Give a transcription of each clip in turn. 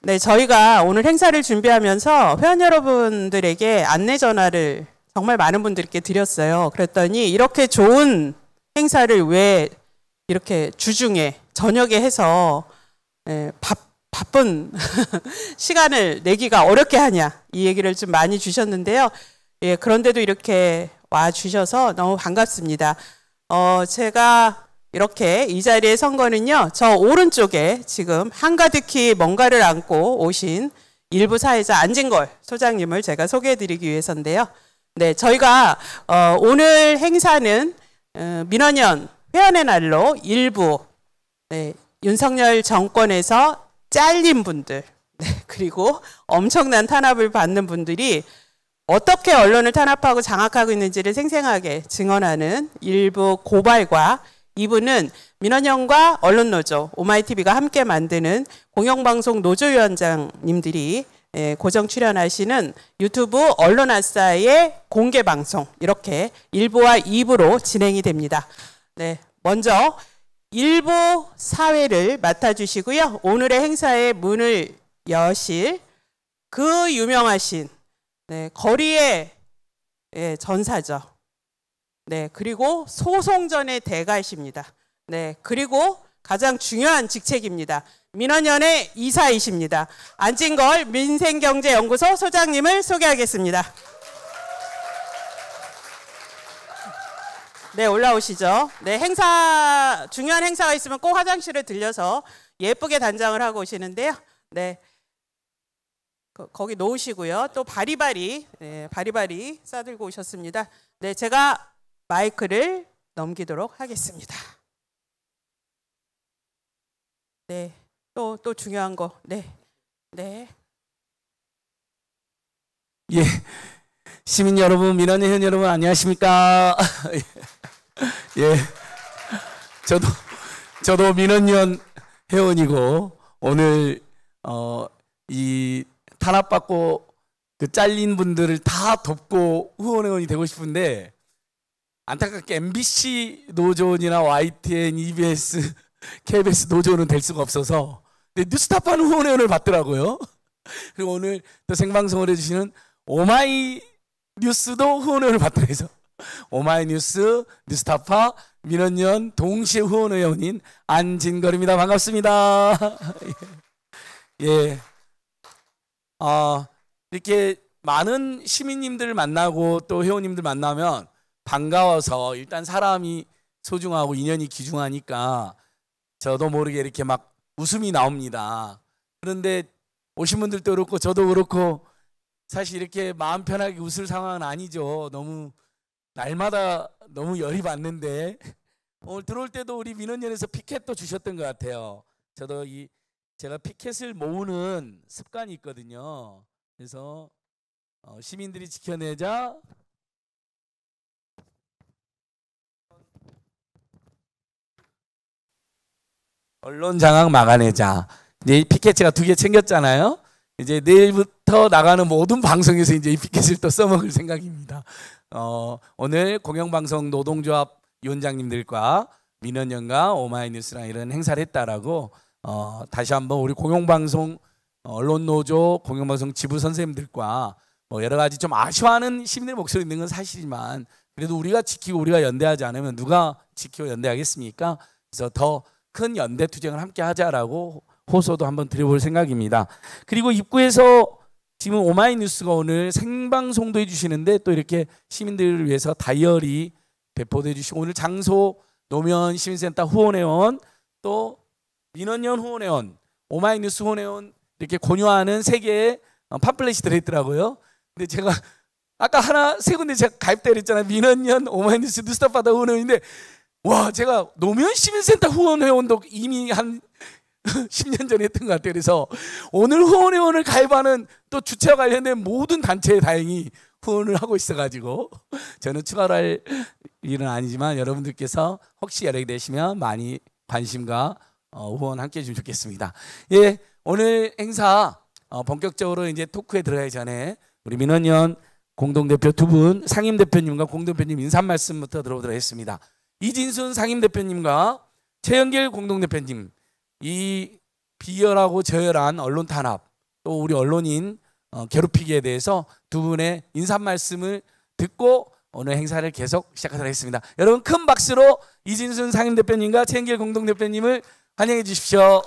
네, 저희가 오늘 행사를 준비하면서 회원 여러분들에게 안내 전화를 정말 많은 분들께 드렸어요. 그랬더니 이렇게 좋은 행사를 왜 이렇게 주중에 저녁에 해서 바쁜 시간을 내기가 어렵게 하냐, 이 얘기를 좀 많이 주셨는데요. 예, 그런데도 이렇게 와 주셔서 너무 반갑습니다. 제가 이렇게 이 자리에 선 거는요, 저 오른쪽에 지금 한가득히 뭔가를 안고 오신 일부 사회자 안진걸 소장님을 제가 소개해드리기 위해서인데요. 네, 저희가 오늘 행사는 민원연 회원의 날로 일부 윤석열 정권에서 잘린 분들, 그리고 엄청난 탄압을 받는 분들이 어떻게 언론을 탄압하고 장악하고 있는지를 생생하게 증언하는 일부 고발과, 이분은 민원연과 언론노조, 오마이TV가 함께 만드는 공영방송 노조위원장님들이 고정 출연하시는 유튜브 언론아싸의 공개방송, 이렇게 1부와 2부로 진행이 됩니다. 네, 먼저 1부 사회를 맡아주시고요. 오늘의 행사의 문을 여실 그 유명하신 거리의 전사죠. 네, 그리고 소송전의 대가이십니다. 네, 그리고 가장 중요한 직책입니다. 민원연의 이사이십니다. 안진걸 민생경제연구소 소장님을 소개하겠습니다. 네, 올라오시죠. 네, 중요한 행사가 있으면 꼭 화장실을 들려서 예쁘게 단장을 하고 오시는데요. 네, 거기 놓으시고요. 또 바리바리 싸들고 오셨습니다. 네, 제가 마이크를 넘기도록 하겠습니다. 네, 또 중요한 거. 네. 예, 시민 여러분, 민원연 회원 여러분, 안녕하십니까? 예, 저도 민원연 회원이고, 오늘 이 탄압받고 그 잘린 분들을 다 돕고 후원회원이 되고 싶은데, 안타깝게 MBC 노조원이나 YTN, EBS, KBS 노조는 될 수가 없어서, 근데 뉴스타파는 후원회원을 받더라고요. 그리고 오늘 또 생방송을 해주시는 오마이뉴스도 후원회원을 받더라고요. 그래서 오마이뉴스, 뉴스타파, 민원연 동시에 후원회원인 안진걸입니다. 반갑습니다. 예. 이렇게 많은 시민님들을 만나고 또 회원님들 만나면 반가워서, 일단 사람이 소중하고 인연이 귀중하니까 저도 모르게 이렇게 막 웃음이 나옵니다. 그런데 오신 분들도 그렇고 저도 그렇고 사실 이렇게 마음 편하게 웃을 상황은 아니죠. 너무 날마다 너무 열이 받는데, 오늘 들어올 때도 우리 민원연에서 피켓도 주셨던 것 같아요. 저도 제가 피켓을 모으는 습관이 있거든요. 그래서 시민들이 지켜내자, 언론 장악 막아내자. 이제 이 피켓 제가 2개 챙겼잖아요. 이제 내일부터 나가는 모든 방송에서 이제 이 피켓을 또 써먹을 생각입니다. 오늘 공영방송 노동조합 위원장님들과 민원연과 오마이뉴스랑 이런 행사를 했다라고 다시 한번 우리 공영방송 언론노조 공영방송 지부 선생님들과 뭐 여러 가지 좀 아쉬워하는 시민들의 목소리 있는 건 사실이지만, 그래도 우리가 지키고 우리가 연대하지 않으면 누가 지키고 연대하겠습니까? 그래서 더 큰 연대 투쟁을 함께 하자라고 호소도 한번 드려볼 생각입니다. 그리고 입구에서 지금 오마이뉴스가 오늘 생방송도 해주시는데, 또 이렇게 시민들을 위해서 다이어리 배포도 해주시고, 오늘 장소 노면 시민센터 후원회원, 또 민원연 후원회원, 오마이뉴스 후원회원 이렇게 권유하는 3개의 팜플렛이 들어있더라고요. 근데 제가 아까 3군데 제가 가입되어 있잖아요. 민원연, 오마이뉴스, 뉴스타파 후원회원인데, 와, 제가 노면 시민센터 후원회원도 이미 한 10년 전에 했던 것 같아요. 그래서 오늘 후원회원을 가입하는 또 주체와 관련된 모든 단체에 다행히 후원을 하고 있어가지고, 저는 추가로 할 일은 아니지만 여러분들께서 혹시 연락이 되시면 많이 관심과 후원 함께 해주면 좋겠습니다. 예, 오늘 행사 본격적으로 이제 토크에 들어가기 전에 우리 민원연 공동대표 2분, 상임대표님과 공동대표님 인사 말씀부터 들어보도록 하겠습니다. 이진순 상임대표님과 최영길 공동대표님, 이 비열하고 저열한 언론 탄압, 또 우리 언론인 괴롭히기에 대해서 두 분의 인사 말씀을 듣고 오늘 행사를 계속 시작하도록 하겠습니다. 여러분 큰 박수로 이진순 상임대표님과 최은길 공동대표님을 환영해 주십시오.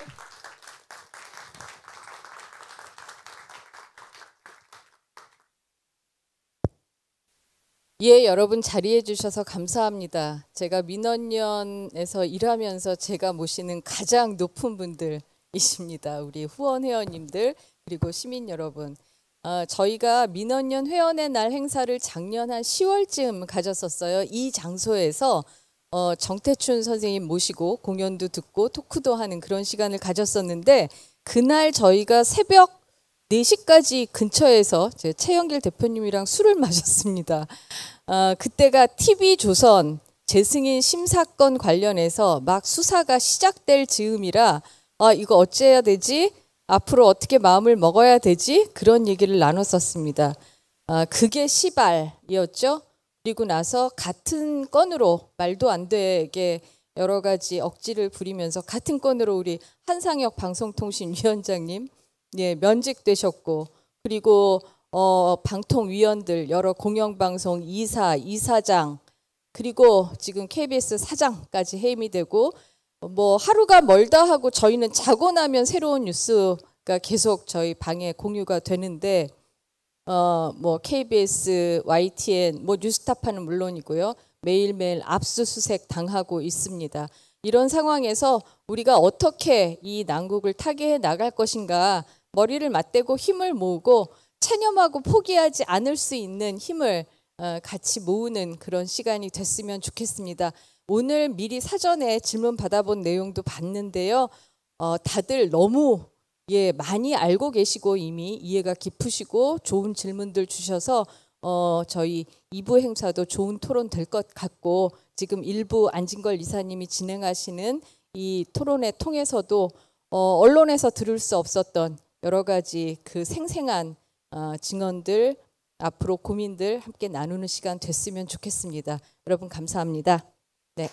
예, 여러분 자리해 주셔서 감사합니다. 제가 민원연에서 일하면서 제가 모시는 가장 높은 분들이십니다. 우리 후원 회원님들 그리고 시민 여러분. 저희가 민원연 회원의 날 행사를 작년 한 10월쯤 가졌었어요. 이 장소에서 정태춘 선생님 모시고 공연도 듣고 토크도 하는 그런 시간을 가졌었는데 그날 저희가 새벽 4시까지 근처에서 제 최영길 대표님이랑 술을 마셨습니다. 그때가 TV조선 재승인 심사건 관련해서 막 수사가 시작될 즈음이라 이거 어째야 되지? 앞으로 어떻게 마음을 먹어야 되지? 그런 얘기를 나눴었습니다. 그게 시발이었죠. 그리고 나서 같은 건으로 말도 안 되게 여러 가지 억지를 부리면서 같은 건으로 우리 한상혁 방송통신위원장님 면직되셨고 그리고 방통위원들 여러 공영방송 이사장 그리고 지금 KBS 사장까지 해임이 되고 뭐 하루가 멀다 하고 저희는 자고 나면 새로운 뉴스가 계속 저희 방에 공유가 되는데 뭐 KBS, YTN, 뭐 뉴스타파는 물론이고요. 매일매일 압수수색 당하고 있습니다. 이런 상황에서 우리가 어떻게 이 난국을 타개해 나갈 것인가 머리를 맞대고 힘을 모으고 체념하고 포기하지 않을 수 있는 힘을 같이 모으는 그런 시간이 됐으면 좋겠습니다. 오늘 미리 사전에 질문 받아본 내용도 봤는데요. 다들 너무 많이 알고 계시고 이미 이해가 깊으시고 좋은 질문들 주셔서 저희 2부 행사도 좋은 토론 될 것 같고 지금 1부 안진걸 이사님이 진행하시는 이 토론회 통해서도 언론에서 들을 수 없었던 여러 가지 그 생생한 증언들 앞으로 고민들 함께 나누는 시간 됐으면 좋겠습니다. 여러분 감사합니다. 네.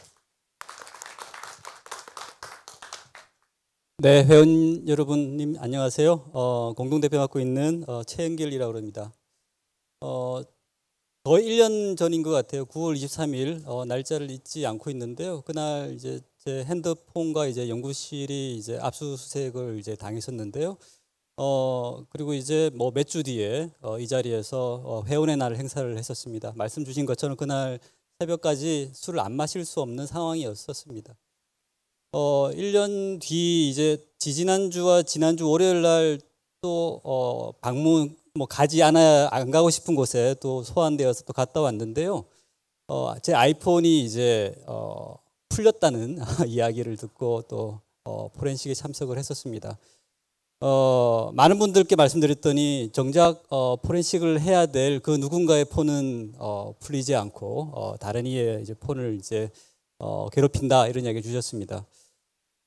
네, 회원 여러분님 안녕하세요. 공동대표 맡고 있는 최은길이라고 합니다. 거의 1년 전인 것 같아요. 9월 23일 날짜를 잊지 않고 있는데요. 그날 이제 제 핸드폰과 이제 연구실이 이제 압수수색을 이제 당했었는데요. 그리고 이제 뭐 몇 주 뒤에 이 자리에서 회원의 날 행사를 했었습니다. 말씀 주신 것처럼 그날 새벽까지 술을 안 마실 수 없는 상황이었었습니다. 1년 뒤 이제 지지난주와 지난주 월요일 날 또 방문 뭐 안 가고 싶은 곳에 또 소환되어서 또 갔다 왔는데요. 제 아이폰이 이제 풀렸다는 이야기를 듣고 또 포렌식에 참석을 했었습니다. 많은 분들께 말씀드렸더니 정작 포렌식을 해야 될 그 누군가의 폰은 풀리지 않고 다른 이의 이제 폰을 이제 괴롭힌다 이런 이야기 주셨습니다.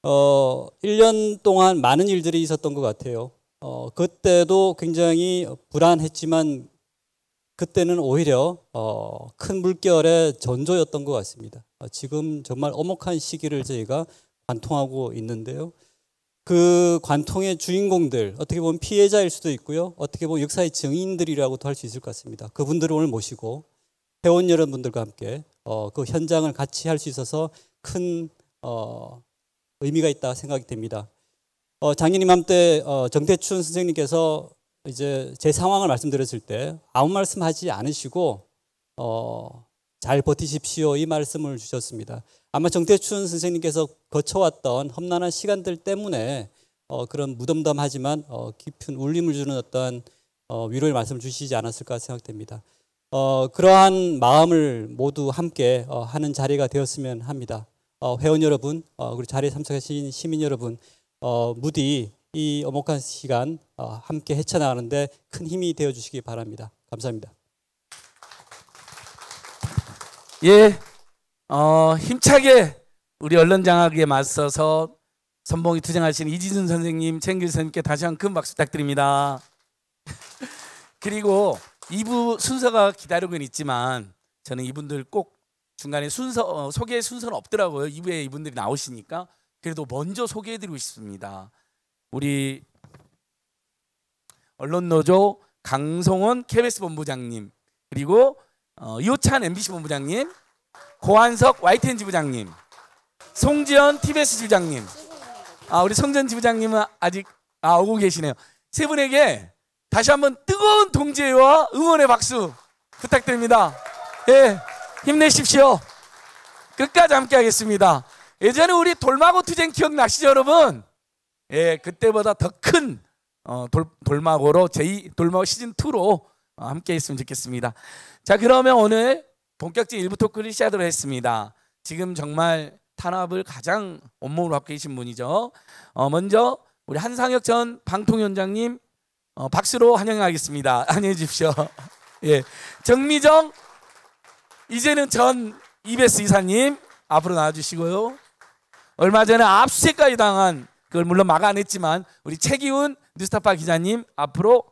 1년 동안 많은 일들이 있었던 것 같아요. 그때도 굉장히 불안했지만 그때는 오히려 큰 물결의 전조였던 것 같습니다. 지금 정말 엄혹한 시기를 저희가 관통하고 있는데요. 그 관통의 주인공들 어떻게 보면 피해자일 수도 있고요. 어떻게 보면 역사의 증인들이라고도 할 수 있을 것 같습니다. 그분들을 오늘 모시고 회원 여러분들과 함께 그 현장을 같이 할 수 있어서 큰 의미가 있다 생각이 됩니다. 작년 이맘때 정태춘 선생님께서 이제 제 상황을 말씀드렸을 때 아무 말씀하지 않으시고 잘 버티십시오 이 말씀을 주셨습니다. 아마 정태춘 선생님께서 거쳐왔던 험난한 시간들 때문에 그런 무덤덤하지만 깊은 울림을 주는 어떤 위로의 말씀을 주시지 않았을까 생각됩니다. 그러한 마음을 모두 함께 하는 자리가 되었으면 합니다. 회원 여러분, 그리고 자리에 참석하신 시민 여러분, 부디 이 엄혹한 시간 함께 헤쳐나가는데 큰 힘이 되어 주시기 바랍니다. 감사합니다. 예, 힘차게 우리 언론 장악에 맞서서 선봉에 투쟁하신 이진순 선생님, 최은길 선생님께 다시 한 큰 박수 부탁드립니다. 그리고 2부 순서가 기다리고 있지만 저는 이분들 꼭 중간에 소개 순서는 없더라고요. 2부에 이분들이 나오시니까 그래도 먼저 소개해드리고 싶습니다. 우리 언론노조 강성원 KBS 본부장님, 그리고 이호찬 MBC 본부장님, 고한석 YTN 지부장님, 송지연 TBS 지부장님, 우리 송지연 지부장님은 아직 오고 계시네요. 세 분에게 다시 한번 뜨거운 동지와 응원의 박수 부탁드립니다. 예, 힘내십시오. 끝까지 함께 하겠습니다. 예전에 우리 돌마고 투쟁 기억나시죠, 여러분? 예, 그때보다 더 큰 돌마고로 돌마고 시즌2로 함께 했으면 좋겠습니다. 자, 그러면 오늘 본격적인 일부 토크를 시작하도록 했습니다. 지금 정말 탄압을 가장 온몸으로 받고 계신 분이죠. 먼저 우리 한상혁 전 방통위원장님 박수로 환영하겠습니다. 환영해 주십시오. 예, 정미정 이제는 전 EBS 이사님 앞으로 나와주시고요. 얼마 전에 압수수색까지 당한, 그걸 물론 막아냈지만 우리 최기훈 뉴스타파 기자님 앞으로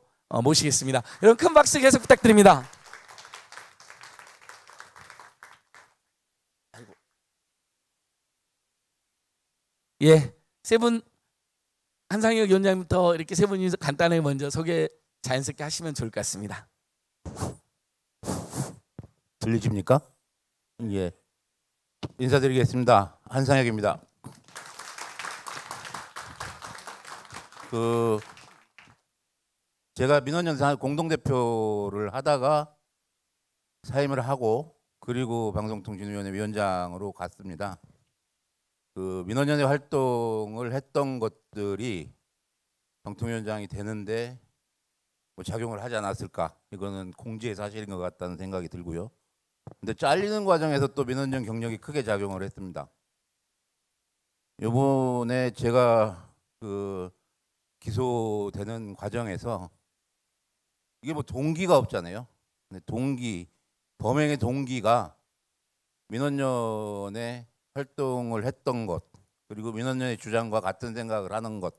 모시겠습니다. 여러분 큰 박수 계속 부탁드립니다. 예, 세 분, 한상혁 위원장부터 이렇게 세 분이 간단하게 먼저 소개 자연스럽게 하시면 좋을 것 같습니다. 들리십니까? 예, 인사드리겠습니다. 한상혁입니다. 제가 민원연사 공동대표를 하다가 사임을 하고 그리고 방송통신위원회 위원장으로 갔습니다. 민원연의 활동을 했던 것들이 방통위원장이 되는데 작용을 하지 않았을까? 이거는 공지의 사실인 것 같다는 생각이 들고요. 근데 잘리는 과정에서 또 민원연 경력이 크게 작용을 했습니다. 이번에 제가 기소되는 과정에서 이게 동기가 없잖아요. 근데 범행의 동기가 민원연의 활동을 했던 것, 그리고 민원연의 주장과 같은 생각을 하는 것,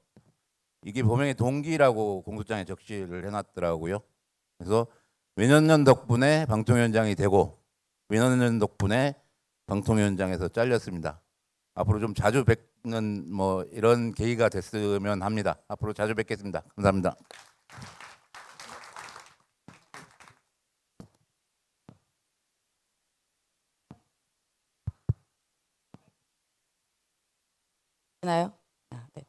이게 범행의 동기라고 공소장에 적시를 해놨더라고요. 그래서 민원연 덕분에 방통위원장이 되고 민원연 덕분에 방통위원장에서 잘렸습니다. 앞으로 좀 자주 뵙는 이런 계기가 됐으면 합니다. 앞으로 자주 뵙겠습니다. 감사합니다. 나요? 네.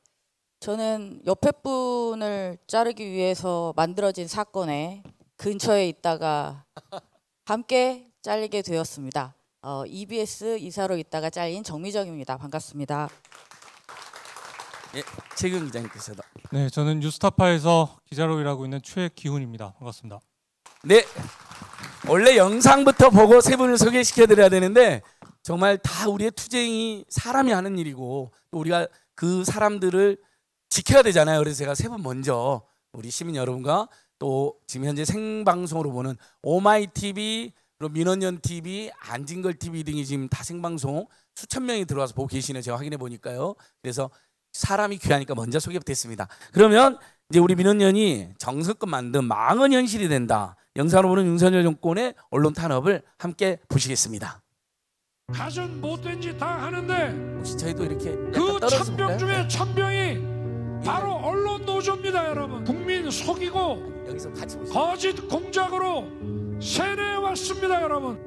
저는 옆에 분을 자르기 위해서 만들어진 사건에 근처에 있다가 함께 잘리게 되었습니다. EBS 이사로 있다가 잘린 정미정입니다. 반갑습니다. 예, 최기훈 기자님께서도. 네, 저는 뉴스타파에서 기자로 일하고 있는 최기훈입니다. 반갑습니다. 네, 원래 영상부터 보고 세 분을 소개시켜드려야 되는데 정말 다 우리의 투쟁이 사람이 하는 일이고 또 우리가 그 사람들을 지켜야 되잖아요. 그래서 제가 세 분 먼저 우리 시민 여러분과 또 지금 현재 생방송으로 보는 오마이TV, 그리고 민원연TV, 안진걸TV 등이 지금 다 생방송 수천 명이 들어와서 보고 계시네요. 제가 확인해 보니까요. 그래서 사람이 귀하니까 먼저 소개부터 했습니다. 그러면 이제 우리 민원연이 정성껏 만든 망언 현실이 된다. 영상으로 보는 윤석열 정권의 언론 탄압을 함께 보시겠습니다. 가전 못된 짓 다 하는데 혹시 저희도 이렇게 그 떨어져 천병 볼까요? 중에 천병이 바로 언론 노조입니다. 여러분, 국민 속이고 여기서 같이 보시죠. 거짓 공작으로 세뇌해 왔습니다. 여러분,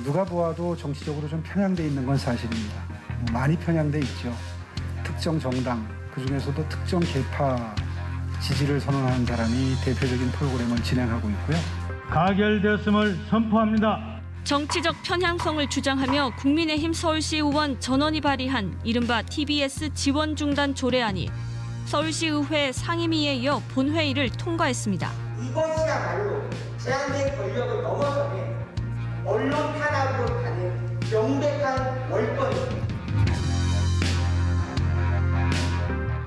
누가 보아도 정치적으로 좀 편향돼 있는 건 사실입니다. 많이 편향돼 있죠. 특정 정당, 그중에서도 특정 계파 지지를 선언하는 사람이 대표적인 프로그램을 진행하고 있고요. 가결되었음을 선포합니다. 정치적 편향성을 주장하며 국민의힘 서울시 의원 전원이 발의한 이른바 TBS 지원 중단 조례안이 서울시의회 상임위에 이어 본회의를 통과했습니다. 이것이야말로 제한된 권력을 넘어서는 언론 탄압으로 가는 명백한 월권입니다.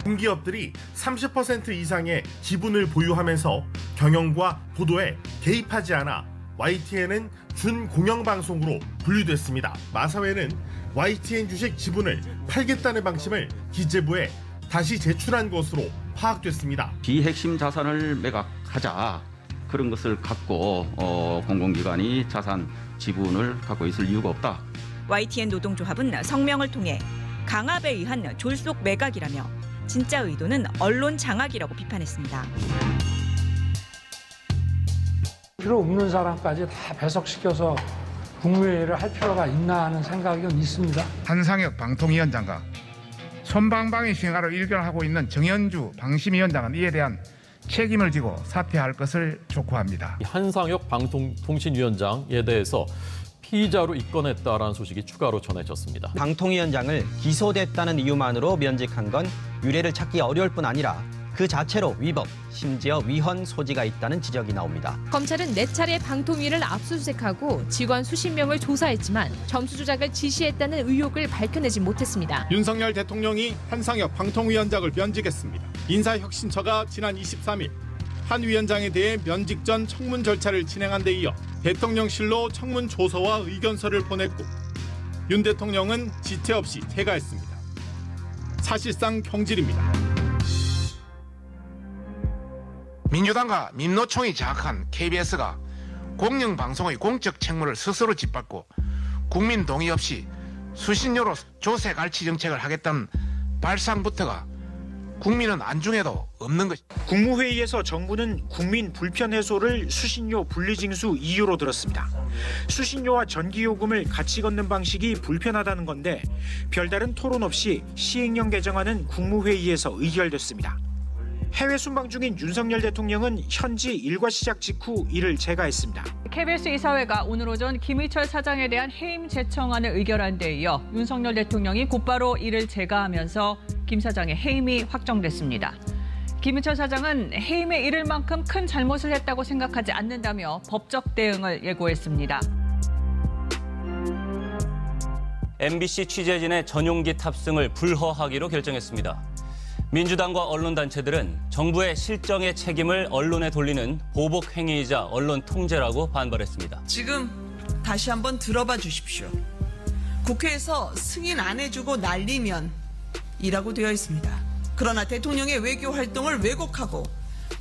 공기업들이 30% 이상의 지분을 보유하면서 경영과 보도에 개입하지 않아 YTN은 준공영방송으로 분류됐습니다. 마사회는 YTN 주식 지분을 팔겠다는 방침을 기재부에 다시 제출한 것으로 파악됐습니다. 비핵심 자산을 매각하자, 그런 것을 갖고 공공기관이 자산 지분을 갖고 있을 이유가 없다. YTN 노동조합은 성명을 통해 강압에 의한 졸속 매각이라며 진짜 의도는 언론 장악이라고 비판했습니다. 필요 없는 사람까지 다 배석시켜서 국무회의를 할 필요가 있나 하는 생각은 있습니다. 한상혁 방통위원장과 솜방망이 생활을 일견하고 있는 정현주 방심위원장은 이에 대한 책임을 지고 사퇴할 것을 촉구합니다. 한상혁 방통통신위원장에 대해서 피의자로 입건했다라는 소식이 추가로 전해졌습니다. 방통위원장을 기소됐다는 이유만으로 면직한 건 유례를 찾기 어려울 뿐 아니라 그 자체로 위법, 심지어 위헌 소지가 있다는 지적이 나옵니다. 검찰은 4차례 방통위를 압수수색하고 직원 수십 명을 조사했지만 점수 조작을 지시했다는 의혹을 밝혀내지 못했습니다. 윤석열 대통령이 한상혁 방통위원장을 면직했습니다. 인사혁신처가 지난 23일 한 위원장에 대해 면직 전 청문 절차를 진행한 데 이어 대통령실로 청문 조서와 의견서를 보냈고 윤 대통령은 지체 없이 퇴가했습니다. 사실상 경질입니다. 민주당과 민노총이 장악한 KBS가 공영방송의 공적 책무를 스스로 짓밟고 국민 동의 없이 수신료로 조세 갈취 정책을 하겠다는 발상부터가 국민은 안중에도 없는 것입니다. 국무회의에서 정부는 국민 불편 해소를 수신료 분리징수 이유로 들었습니다. 수신료와 전기요금을 같이 걷는 방식이 불편하다는 건데 별다른 토론 없이 시행령 개정안은 국무회의에서 의결됐습니다. 해외 순방 중인 윤석열 대통령은 현지 일과 시작 직후 이를 재가했습니다. KBS 이사회가 오늘 오전 김희철 사장에 대한 해임 제청안을 의결한 데 이어 윤석열 대통령이 곧바로 이를 재가하면서 김 사장의 해임이 확정됐습니다. 김희철 사장은 해임에 이를 만큼 큰 잘못을 했다고 생각하지 않는다며 법적 대응을 예고했습니다. MBC 취재진의 전용기 탑승을 불허하기로 결정했습니다. 민주당과 언론단체들은 정부의 실정의 책임을 언론에 돌리는 보복 행위이자 언론 통제라고 반발했습니다. 지금 다시 한번 들어봐 주십시오. 국회에서 승인 안 해주고 날리면 이라고 되어 있습니다. 그러나 대통령의 외교 활동을 왜곡하고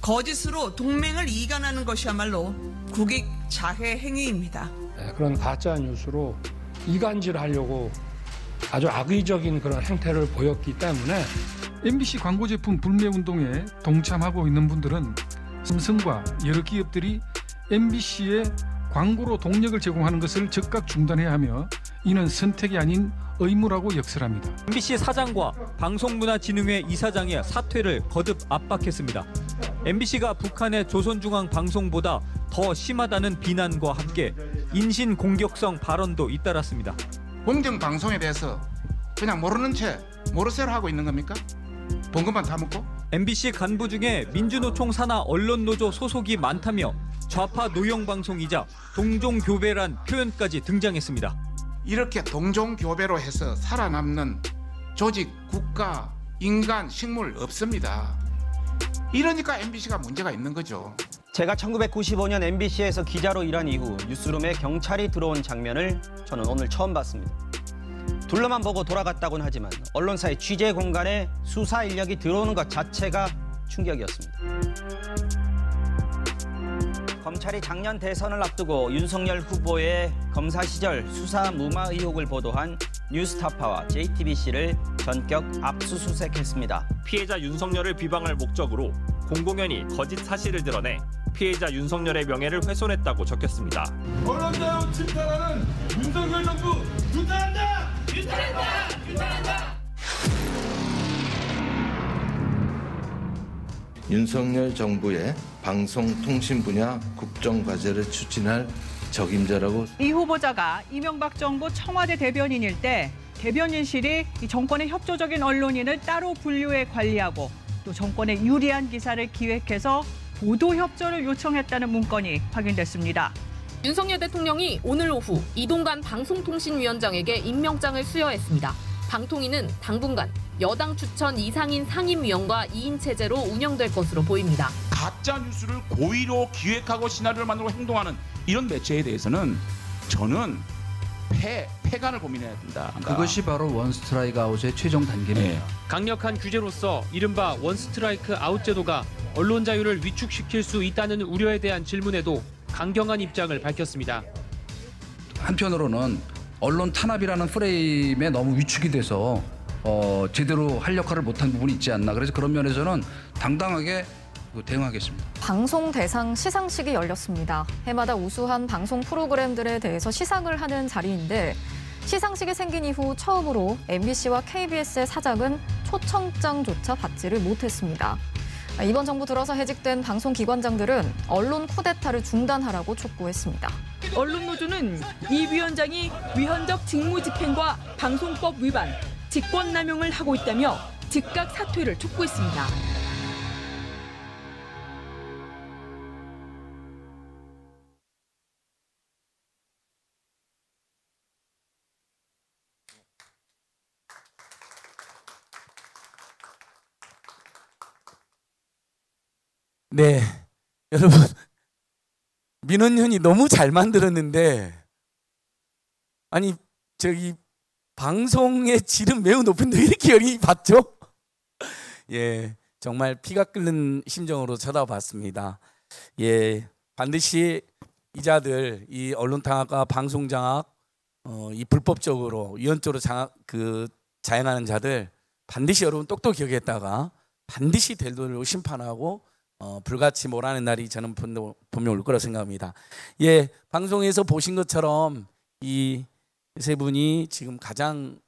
거짓으로 동맹을 이간하는 것이야말로 국익 자해 행위입니다. 그런 가짜 뉴스로 이간질하려고 아주 악의적인 그런 행태를 보였기 때문에 MBC 광고 제품 불매 운동에 동참하고 있는 분들은 삼성과 여러 기업들이 MBC에 광고로 동력을 제공하는 것을 즉각 중단해야 하며 이는 선택이 아닌 의무라고 역설합니다. MBC 사장과 방송문화진흥회 이사장의 사퇴를 거듭 압박했습니다. MBC가 북한의 조선중앙방송보다 더 심하다는 비난과 함께 인신 공격성 발언도 잇따랐습니다. 공정방송에 대해서 그냥 모르는 채 모르쇠로 하고 있는 겁니까? 본 것만 다 먹고? MBC 간부 중에 민주노총 산하 언론노조 소속이 많다며 좌파 노영방송이자 동종교배란 표현까지 등장했습니다. 이렇게 동종교배로 해서 살아남는 조직, 국가, 인간, 식물 없습니다. 이러니까 MBC가 문제가 있는 거죠. 제가 1995년 MBC에서 기자로 일한 이후 뉴스룸에 경찰이 들어온 장면을 저는 오늘 처음 봤습니다. 둘러만 보고 돌아갔다고는 하지만 언론사의 취재 공간에 수사 인력이 들어오는 것 자체가 충격이었습니다. 검찰이 작년 대선을 앞두고 윤석열 후보의 검사 시절 수사 무마 의혹을 보도한 뉴스타파와 JTBC를 전격 압수수색했습니다. 피해자 윤석열을 비방할 목적으로 공공연히 거짓 사실을 드러내 피해자 윤석열의 명예를 훼손했다고 적혔습니다. 언론자유 침탈하는 윤석열 정부 유탄한다! 유탄한다! 유탄한다! 윤석열 정부의 방송통신 분야 국정과제를 추진할 적임자라고. 이 후보자가 이명박 정부 청와대 대변인일 때 대변인실이 이 정권의 협조적인 언론인을 따로 분류해 관리하고 또 정권에 유리한 기사를 기획해서 보도 협조를 요청했다는 문건이 확인됐습니다. 윤석열 대통령이 오늘 오후 이동관 방송통신위원장에게 임명장을 수여했습니다. 방통위는 당분간 여당 추천 이상인 상임위원과 2인 체제로 운영될 것으로 보입니다. 가짜 뉴스를 고의로 기획하고 시나리오를 만들고 행동하는 이런 매체에 대해서는 저는 폐간을 고민해야 된다. 그것이 바로 원스트라이크 아웃의 최종 단계입니다. 강력한 규제로서 이른바 원스트라이크 아웃 제도가 언론 자유를 위축시킬 수 있다는 우려에 대한 질문에도 강경한 입장을 밝혔습니다. 한편으로는 언론 탄압이라는 프레임에 너무 위축이 돼서 제대로 할 역할을 못한 부분이 있지 않나. 그래서 그런 면에서는 당당하게 대응하겠습니다. 방송 대상 시상식이 열렸습니다. 해마다 우수한 방송 프로그램들에 대해서 시상을 하는 자리인데 시상식이 생긴 이후 처음으로 MBC와 KBS의 사장은 초청장조차 받지를 못했습니다. 이번 정부 들어서 해직된 방송기관장들은 언론 쿠데타를 중단하라고 촉구했습니다. 언론노조는 이 위원장이 위헌적 직무집행과 방송법 위반, 직권남용을 하고 있다며 즉각 사퇴를 촉구했습니다. 네, 여러분 민원연이 너무 잘 만들었는데 아니 저기 방송의 질은 매우 높은데 이렇게 열이 받죠? 예, 정말 피가 끓는 심정으로 쳐다봤습니다. 예, 반드시 이자들 이 언론 탄압과 방송 장악 이 불법적으로 위헌적으로 자행하는 자들 반드시 여러분 똑똑히 기억했다가 반드시 대들로 심판하고 불같이 몰아내는 날이 저는 분명 올 거라고 생각합니다. 예, 방송에서 보신 것처럼 이 세 분이 지금 가장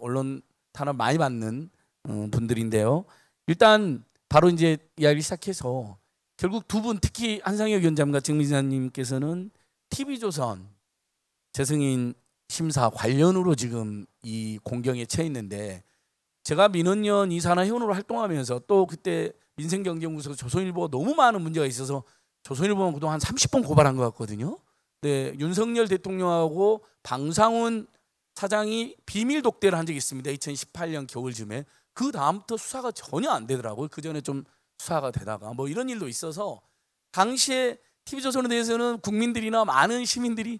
언론 탄압 많이 받는 분들인데요. 일단 바로 이제 이야기를 시작해서 결국 두 분 특히 한상혁 위원장과 정미자님께서는 TV조선 재승인 심사 관련으로 지금 이 공경에 처해 있는데 제가 민원연 이산하위원으로 활동하면서 또 그때 민생경제연구소 조선일보가 너무 많은 문제가 있어서 조선일보만 그동안 한 30번 고발한 것 같거든요. 네, 윤석열 대통령하고 방상훈 사장이 비밀 독대를 한 적이 있습니다. 2018년 겨울쯤에. 그 다음부터 수사가 전혀 안 되더라고요. 그 전에 좀 수사가 되다가 뭐 이런 일도 있어서 당시에 TV조선에 대해서는 국민들이나 많은 시민들이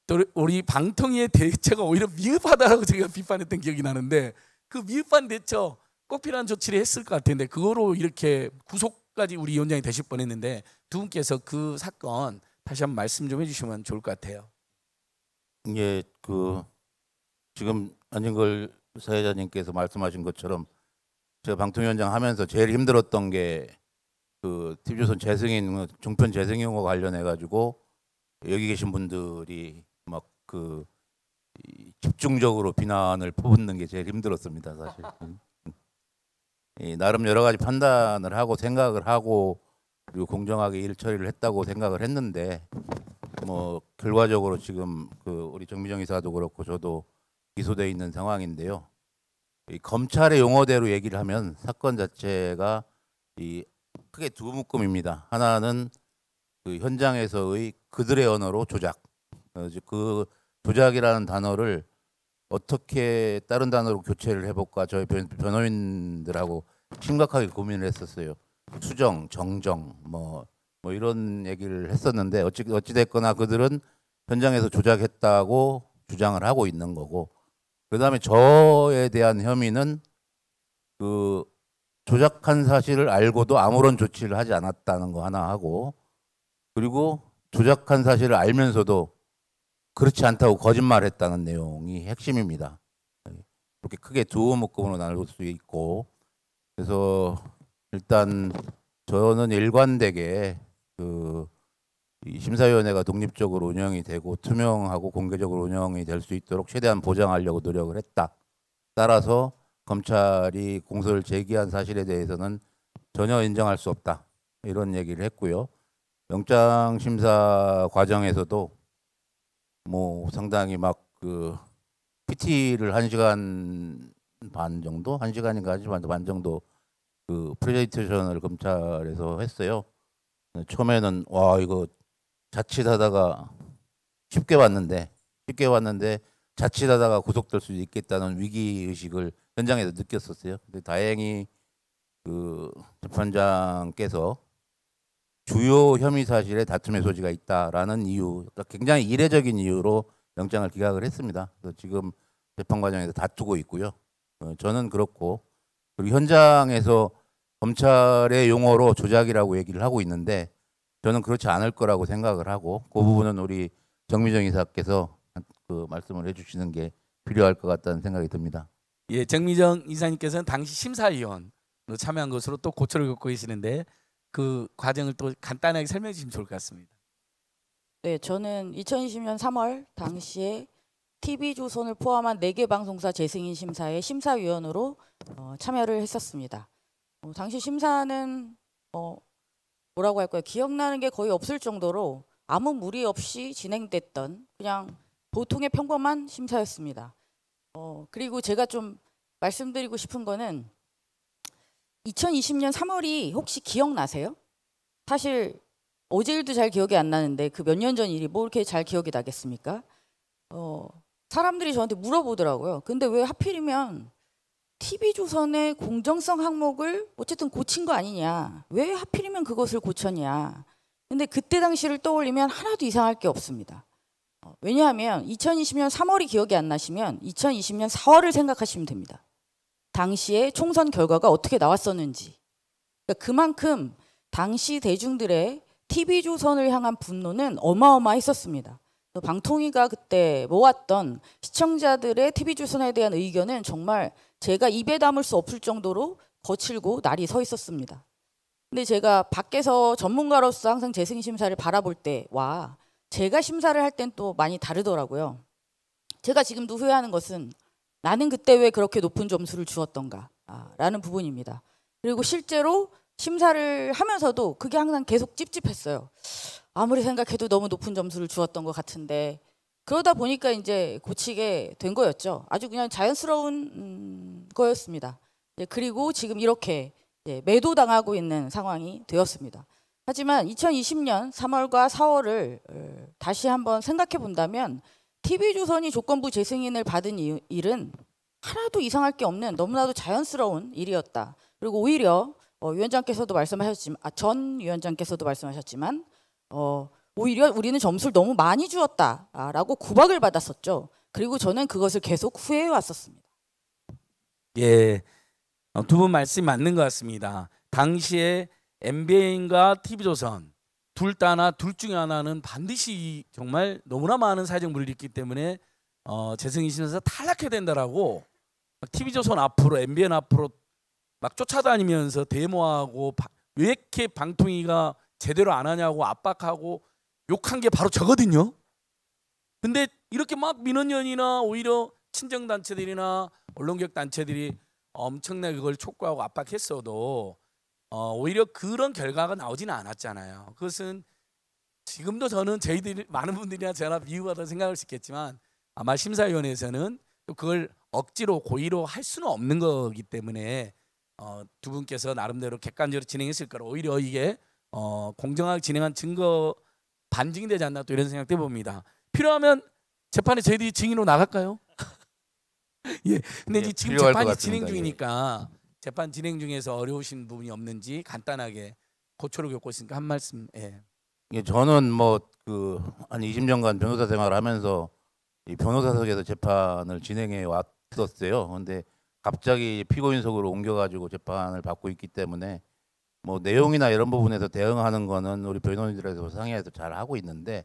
또 우리 방통위의 대처가 오히려 미흡하다라고 제가 비판했던 기억이 나는데 그 미흡한 대처 꼭 필요한 조치를 했을 것 같은데 그거로 이렇게 구속까지 우리 위원장이 되실 뻔했는데 두 분께서 그 사건 다시 한번 말씀 좀 해주시면 좋을 것 같아요. 예, 지금 안진걸 사회자님께서 말씀하신 것처럼 제가 방통위원장 하면서 제일 힘들었던 게 TV조선 재승인 종편 재승인과 관련해 가지고 여기 계신 분들이 막 집중적으로 비난을 퍼붓는 게 제일 힘들었습니다, 사실. 나름 여러 가지 판단을 하고 생각을 하고 그리고 공정하게 일 처리를 했다고 생각을 했는데 뭐 결과적으로 지금 우리 정미정 이사도 그렇고 저도 기소돼 있는 상황인데요. 이 검찰의 용어대로 얘기를 하면 사건 자체가 크게 두 묶음입니다. 하나는 현장에서의 그들의 언어로 조작. 그 조작이라는 단어를 어떻게 다른 단어로 교체를 해볼까 저희 변호인들하고 심각하게 고민을 했었어요. 수정, 정정 뭐 이런 얘기를 했었는데 어찌 됐거나 그들은 현장에서 조작했다고 주장을 하고 있는 거고 그다음에 저에 대한 혐의는 조작한 사실을 알고도 아무런 조치를 하지 않았다는 거 하나 하고 그리고 조작한 사실을 알면서도 그렇지 않다고 거짓말했다는 내용이 핵심입니다. 이렇게 크게 두 묶음으로 나눌 수 있고 그래서 일단 저는 일관되게 이 심사위원회가 독립적으로 운영이 되고 투명하고 공개적으로 운영이 될 수 있도록 최대한 보장하려고 노력을 했다. 따라서 검찰이 공소를 제기한 사실에 대해서는 전혀 인정할 수 없다. 이런 얘기를 했고요. 영장 심사 과정에서도 뭐 상당히 막 PT를 1시간 반 정도? 1시간인가 1시간 반 정도 프레젠테이션을 검찰에서 했어요. 처음에는 와 이거 자칫하다가 쉽게 왔는데 자칫하다가 구속될 수 있겠다는 위기의식을 현장에서 느꼈었어요. 근데 다행히 재판장께서 주요 혐의 사실에 다툼의 소지가 있다라는 이유, 그러니까 굉장히 이례적인 이유로 영장을 기각을 했습니다. 그래서 지금 재판 과정에서 다투고 있고요. 저는 그렇고 그리고 현장에서 검찰의 용어로 조작이라고 얘기를 하고 있는데 저는 그렇지 않을 거라고 생각을 하고 그 부분은 우리 정미정 이사께서 그 말씀을 해주시는 게 필요할 것 같다는 생각이 듭니다. 예, 정미정 이사님께서는 당시 심사위원으로 참여한 것으로 또 고초를 겪고 계시는데 그 과정을 또 간단하게 설명해 주시면 좋을 것 같습니다. 네, 저는 2020년 3월 당시에 TV조선을 포함한 4개 방송사 재승인 심사에 심사위원으로 참여를 했었습니다. 당시 심사는 뭐라고 할까요? 기억나는 게 거의 없을 정도로 아무 무리 없이 진행됐던 그냥 보통의 평범한 심사였습니다. 그리고 제가 좀 말씀드리고 싶은 거는 2020년 3월이 혹시 기억나세요? 사실 어제 일도 잘 기억이 안 나는데 그 몇 년 전 일이 뭐 이렇게 잘 기억이 나겠습니까? 사람들이 저한테 물어보더라고요. 근데 왜 하필이면 TV조선의 공정성 항목을 어쨌든 고친 거 아니냐. 왜 하필이면 그것을 고쳤냐. 근데 그때 당시를 떠올리면 하나도 이상할 게 없습니다. 왜냐하면 2020년 3월이 기억이 안 나시면 2020년 4월을 생각하시면 됩니다. 당시에 총선 결과가 어떻게 나왔었는지. 그러니까 그만큼 당시 대중들의 TV조선을 향한 분노는 어마어마했었습니다. 방통위가 그때 모았던 시청자들의 TV조선에 대한 의견은 정말 제가 입에 담을 수 없을 정도로 거칠고 날이 서 있었습니다. 근데 제가 밖에서 전문가로서 항상 재승인 심사를 바라볼 때와 제가 심사를 할 땐 또 많이 다르더라고요. 제가 지금도 후회하는 것은 나는 그때 왜 그렇게 높은 점수를 주었던가 라는 부분입니다. 그리고 실제로 심사를 하면서도 그게 항상 계속 찝찝했어요. 아무리 생각해도 너무 높은 점수를 주었던 것 같은데 그러다 보니까 이제 고치게 된 거였죠. 아주 그냥 자연스러운 거였습니다. 그리고 지금 이렇게 매도당하고 있는 상황이 되었습니다. 하지만 2020년 3월과 4월을 다시 한번 생각해 본다면 TV조선이 조건부 재승인을 받은 일은 하나도 이상할 게 없는 너무나도 자연스러운 일이었다. 그리고 오히려 위원장께서도 말씀하셨지만 전 위원장께서도 말씀하셨지만 오히려 우리는 점수를 너무 많이 주었다라고 구박을 받았었죠. 그리고 저는 그것을 계속 후회해 왔었습니다. 예, 두 분 말씀이 맞는 것 같습니다. 당시에 MBN과 TV조선 둘 중에 하나는 반드시 정말 너무나 많은 사회적 무리를 있기 때문에 재승인 심사에서 탈락해야 된다라고 TV조선 앞으로 MBN 앞으로 막 쫓아다니면서 데모하고 왜 이렇게 방통위가 제대로 안 하냐고 압박하고 욕한 게 바로 저거든요. 근데 이렇게 막 민원연이나 오히려 친정단체들이나 언론개혁단체들이 엄청나게 그걸 촉구하고 압박했어도 오히려 그런 결과가 나오지는 않았잖아요. 그것은 지금도 저는 저희들 많은 분들이나 저나 미흡하다고 생각할 수 있겠지만 아마 심사위원회에서는 그걸 억지로 고의로 할 수는 없는 거기 때문에 두 분께서 나름대로 객관적으로 진행했을 거라 오히려 이게 공정하게 진행한 증거 반증이 되지 않나 또 이런 생각도 해봅니다. 필요하면 재판에 저희들이 증인으로 나갈까요? 예. 근데 이제 지금 재판이 진행 중이니까 재판 진행 중에서 어려우신 부분이 없는지 간단하게 고초를 겪고 있으니까 한 말씀. 예. 저는 뭐 그 한 20년간 변호사 생활을 하면서 이 변호사석에서 재판을 진행해 왔었어요. 근데 갑자기 피고인석으로 옮겨가지고 재판을 받고 있기 때문에 뭐 내용이나 이런 부분에서 대응하는 거는 우리 변호인들에서 상의해서 잘 하고 있는데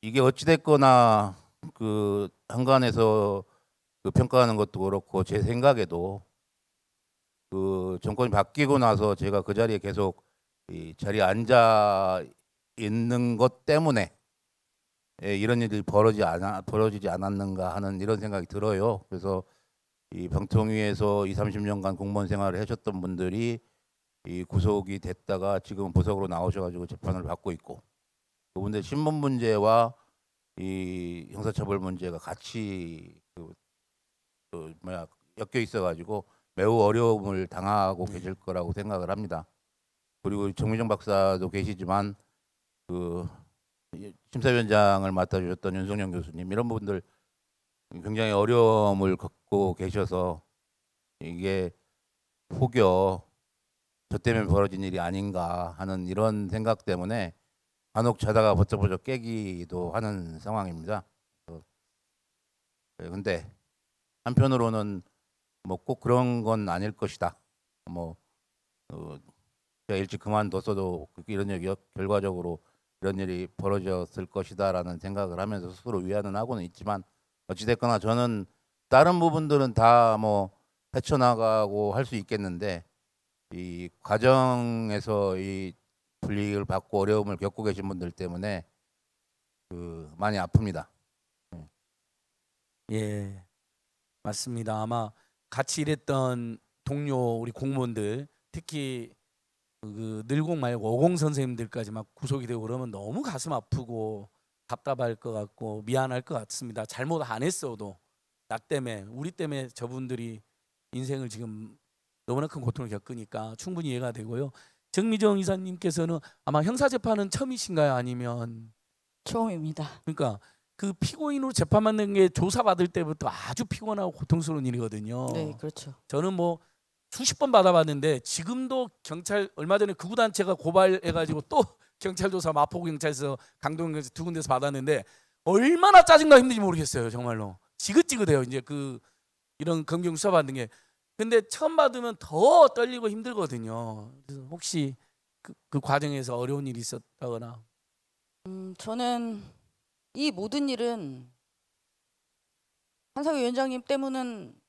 이게 어찌됐거나 그 한간에서 그 평가하는 것도 그렇고 제 생각에도 그 정권이 바뀌고 나서 제가 그 자리에 계속 이 자리에 앉아 있는 것 때문에 이런 일이 벌어지지 않았는가 하는 이런 생각이 들어요. 그래서 이 방통위에서 20, 30년간 공무원 생활을 하셨던 분들이 이 구속이 됐다가 지금 보석으로 나오셔가지고 재판을 받고 있고 그분들 신분 문제와 이 형사처벌 문제가 같이 엮여 있어가지고 매우 어려움을 당하고 계실 거라고 생각을 합니다. 그리고 정미정 박사도 계시지만 그 심사위원장을 맡아주셨던 윤석열 교수님 이런 분들 굉장히 어려움을 겪고 계셔서 이게 혹여 저 때문에 벌어진 일이 아닌가 하는 이런 생각 때문에 간혹 자다가 버쩍버쩍 깨기도 하는 상황입니다. 근데 한편으로는 뭐 꼭 그런 건 아닐 것이다. 뭐 제가 일찍 그만뒀어도 이런 얘기 결과적으로 이런 일이 벌어졌을 것이다라는 생각을 하면서 스스로 위안은 하고는 있지만 어찌됐거나 저는 다른 부분들은 다 뭐 헤쳐나가고 할 수 있겠는데 이 과정에서 이 불이익을 받고 어려움을 겪고 계신 분들 때문에 많이 아픕니다. 예, 맞습니다. 아마 같이 일했던 동료 우리 공무원들 특히 그 늘공 말고 어공 선생님들까지 막 구속이 되고 그러면 너무 가슴 아프고 답답할 것 같고 미안할 것 같습니다. 잘못 안 했어도 나 때문에 우리 때문에 저분들이 인생을 지금 너무나 큰 고통을 겪으니까 충분히 이해가 되고요. 정미정 이사님께서는 아마 형사재판은 처음이신가요? 아니면 처음입니다. 그러니까 그 피고인으로 재판받는 게 조사받을 때부터 아주 피곤하고 고통스러운 일이거든요. 네, 그렇죠. 저는 뭐 수십 번 받아봤는데 지금도 경찰 얼마 전에 극우단체가 고발해가지고 또 경찰 조사 마포구경찰서 강동경찰서 두 군데서 받았는데 얼마나 짜증나 힘든지 모르겠어요. 정말로 지긋지긋해요. 이제 그 이런 검경 수사 받는 게. 근데 처음 받으면 더 떨리고 힘들거든요. 그래서 혹시 그 과정에서 어려운 일이 있었다거나. 저는 이 모든 일은 판사위원장님 때문은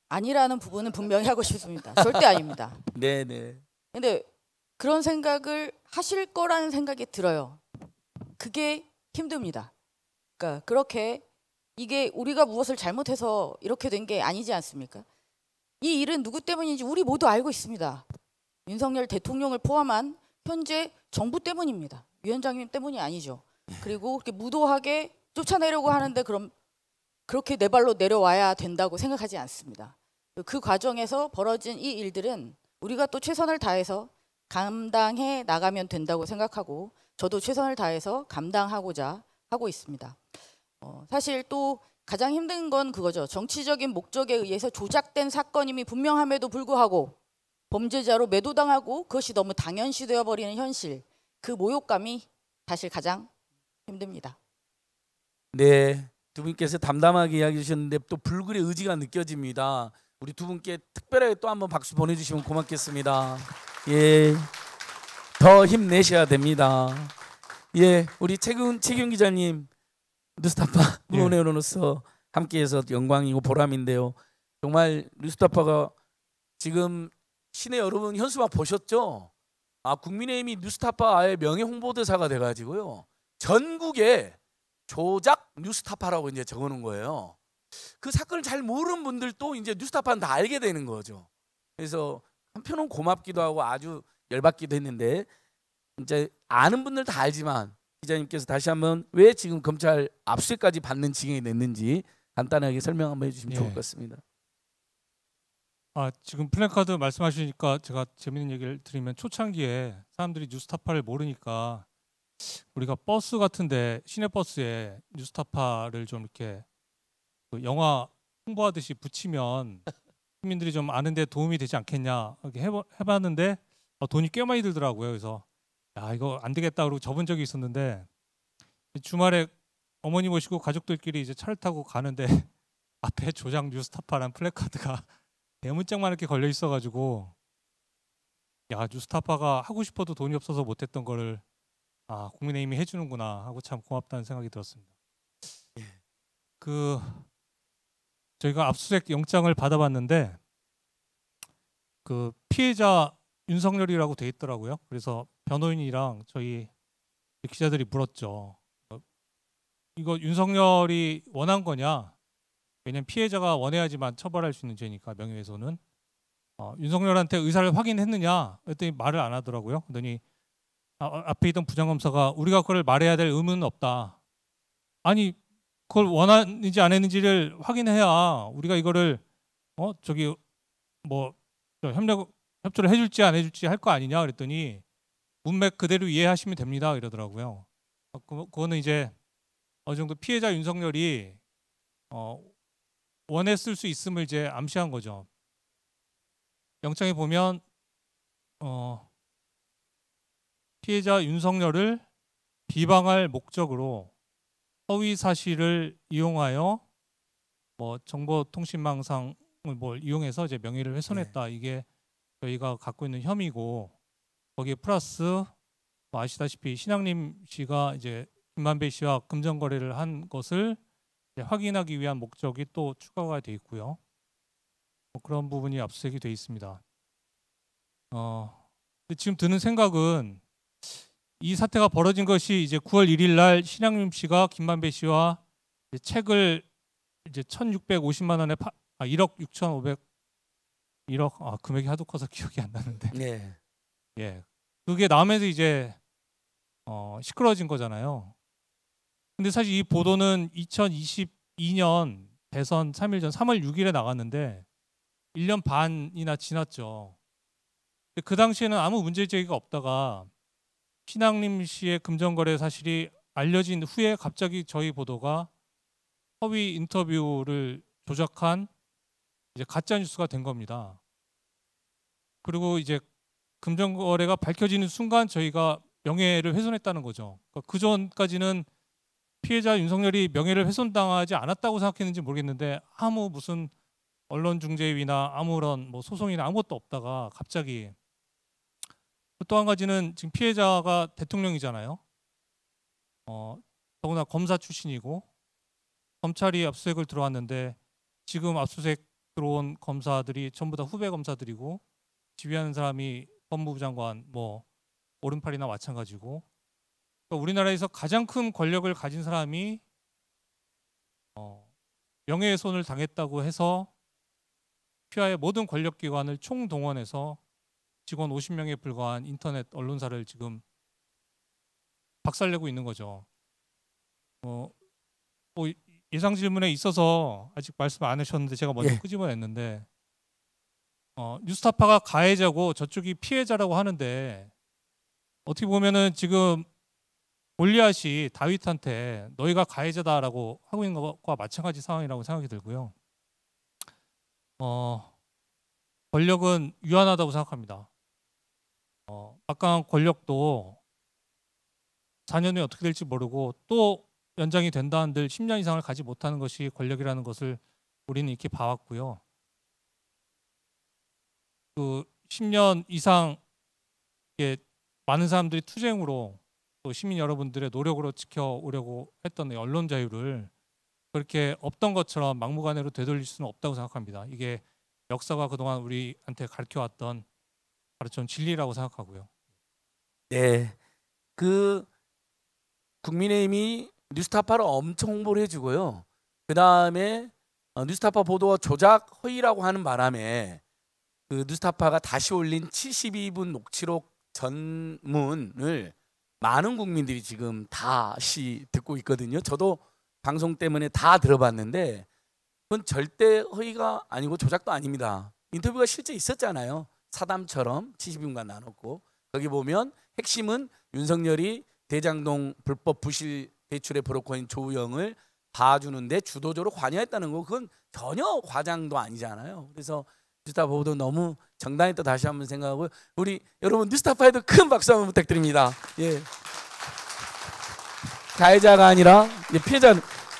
아니라는 부분은 분명히 하고 싶습니다. 절대 아닙니다. 네네. 근데 그런 생각을 하실 거라는 생각이 들어요. 그게 힘듭니다. 그러니까 그렇게 이게 우리가 무엇을 잘못해서 이렇게 된 게 아니지 않습니까? 이 일은 누구 때문인지 우리 모두 알고 있습니다. 윤석열 대통령을 포함한 현재 정부 때문입니다. 위원장님 때문이 아니죠. 그리고 그렇게 무도하게 쫓아내려고 하는데 그럼 그렇게 내 발로 내려와야 된다고 생각하지 않습니다. 그 과정에서 벌어진 이 일들은 우리가 또 최선을 다해서 감당해 나가면 된다고 생각하고 저도 최선을 다해서 감당하고자 하고 있습니다. 사실 또 가장 힘든 건 그거죠. 정치적인 목적에 의해서 조작된 사건임이 분명함에도 불구하고 범죄자로 매도당하고 그것이 너무 당연시되어 버리는 현실, 그 모욕감이 사실 가장 힘듭니다. 네, 두 분께서 담담하게 이야기해 주셨는데 또 불굴의 의지가 느껴집니다. 우리 두 분께 특별하게 또 한번 박수 보내주시면 고맙겠습니다. 예, 더 힘내셔야 됩니다. 예, 우리 최균 기자님, 뉴스타파 응원회원으로서 함께해서 영광이고 보람인데요. 정말 뉴스타파가 지금 시내 여러분 현수막 보셨죠? 국민의힘이 뉴스타파의 명예 홍보대사가 돼가지고요. 전국에 조작 뉴스타파라고 이제 적어놓은 거예요. 그 사건을 잘 모르는 분들도 이제 뉴스타파는 다 알게 되는 거죠. 그래서 한편은 고맙기도 하고 아주 열받기도 했는데 이제 아는 분들 다 알지만 기자님께서 다시 한번 왜 지금 검찰 압수수색까지 받는 지경이 됐는지 간단하게 설명 한번 해주시면 좋을 것 같습니다. 지금 플래카드 말씀하시니까 제가 재밌는 얘기를 드리면 초창기에 사람들이 뉴스타파를 모르니까 우리가 버스 같은데 시내버스에 뉴스타파를 좀 이렇게 그 영화 홍보하듯이 붙이면 시민들이 좀 아는데 도움이 되지 않겠냐 이렇게 해봤는데 돈이 꽤 많이 들더라고요. 그래서 야 이거 안 되겠다 그러고 접은 적이 있었는데 주말에 어머니 모시고 가족들끼리 이제 차를 타고 가는데 앞에 조작 뉴스타파란 플래카드가 대문짝만 이렇게 걸려 있어가지고 야 뉴스타파가 하고 싶어도 돈이 없어서 못했던 거를 국민의힘이 해주는구나 하고 참 고맙다는 생각이 들었습니다. 저희가 압수수색 영장을 받아봤는데 그 피해자 윤석열이라고 돼 있더라고요. 그래서 변호인이랑 저희 기자들이 물었죠. 이거 윤석열이 원한 거냐? 왜냐면 피해자가 원해야지만 처벌할 수 있는 죄니까 명예훼손은. 윤석열한테 의사를 확인했느냐? 그랬더니 말을 안 하더라고요. 그러더니 앞에 있던 부장검사가 우리가 그걸 말해야 될 의무는 없다. 아니 그걸 원하는지 안 했는지를 확인해야 우리가 이거를 협조를 해줄지 안 해줄지 할 거 아니냐 그랬더니 문맥 그대로 이해하시면 됩니다 이러더라고요. 그거는 이제 어느 정도 피해자 윤석열이 원했을 수 있음을 이제 암시한 거죠. 영장에 보면 피해자 윤석열을 비방할 목적으로 허위 사실을 이용하여 정보통신망상을 이용해서 이제 명예를 훼손했다. 이게 저희가 갖고 있는 혐의고 거기에 플러스 아시다시피 신양림 씨가 이제 김만배 씨와 금전 거래를 한 것을 이제 확인하기 위한 목적이 또 추가가 돼 있고요. 그런 부분이 압수수색이 돼 있습니다. 근데 지금 드는 생각은 이 사태가 벌어진 것이 이제 9월 1일 날 신양림 씨가 김만배 씨와 이제 책을 이제 1,650만 원에 1억 6,500 1억 금액이 하도 커서 기억이 안 나는데. 네. 예. 그게 나오면서 이제 시끄러워진 거잖아요. 근데 사실 이 보도는 2022년 대선 3일 전 3월 6일에 나갔는데 1년 반이나 지났죠. 근데 그 당시에는 아무 문제 제기가 없다가 신양림 씨의 금전거래 사실이 알려진 후에 갑자기 저희 보도가 허위 인터뷰를 조작한 이제 가짜 뉴스가 된 겁니다. 그리고 이제 금전거래가 밝혀지는 순간 저희가 명예를 훼손했다는 거죠. 그러니까 그 전까지는 피해자 윤석열이 명예를 훼손당하지 않았다고 생각했는지 모르겠는데 아무 무슨 언론중재위나 아무런 뭐 소송이나 아무것도 없다가 갑자기 또 한 가지는 지금 피해자가 대통령이잖아요. 더구나 검사 출신이고 검찰이 압수수색을 들어왔는데 지금 압수수색 들어온 검사들이 전부 다 후배 검사들이고 지휘하는 사람이 법무부 장관 뭐 오른팔이나 마찬가지고 그러니까 우리나라에서 가장 큰 권력을 가진 사람이 명예훼손을 당했다고 해서 피하의 모든 권력기관을 총동원해서 직원 50명에 불과한 인터넷 언론사를 지금 박살내고 있는 거죠. 뭐 예상 질문에 있어서 아직 말씀 안 하셨는데 제가 먼저 끄집어냈는데 뉴스타파가 가해자고 저쪽이 피해자라고 하는데 어떻게 보면은 지금 골리앗이 다윗한테 너희가 가해자다라고 하고 있는 것과 마찬가지 상황이라고 생각이 들고요. 권력은 유한하다고 생각합니다. 막강한 권력도 4년 후에 어떻게 될지 모르고 또 연장이 된다 한들 10년 이상을 가지 못하는 것이 권력이라는 것을 우리는 이렇게 봐왔고요. 그 10년 이상 많은 사람들이 투쟁으로 또 시민 여러분들의 노력으로 지켜오려고 했던 언론 자유를 그렇게 없던 것처럼 막무가내로 되돌릴 수는 없다고 생각합니다. 이게 역사가 그동안 우리한테 가르쳐왔던 가르쳐온 진리라고 생각하고요. 네, 그 국민의힘이 뉴스타파를 엄청 홍보를 해주고요. 그 다음에 뉴스타파 보도가 조작 허위라고 하는 바람에 그 뉴스타파가 다시 올린 72분 녹취록 전문을 많은 국민들이 지금 다시 듣고 있거든요. 저도 방송 때문에 다 들어봤는데 그건 절대 허위가 아니고 조작도 아닙니다. 인터뷰가 실제 있었잖아요. 사담처럼 72분간 나눴고 거기 보면 핵심은 윤석열이 대장동 불법 부실 대출의 브로커인 조우영을 봐주는데 주도적으로 관여했다는 거 그건 전혀 과장도 아니잖아요. 그래서 뉴스타파 보도 너무 정당했다 다시 한번 생각하고 우리 여러분 뉴스타파에도 큰 박수 한번 부탁드립니다. 예. 가해자가 아니라 피해자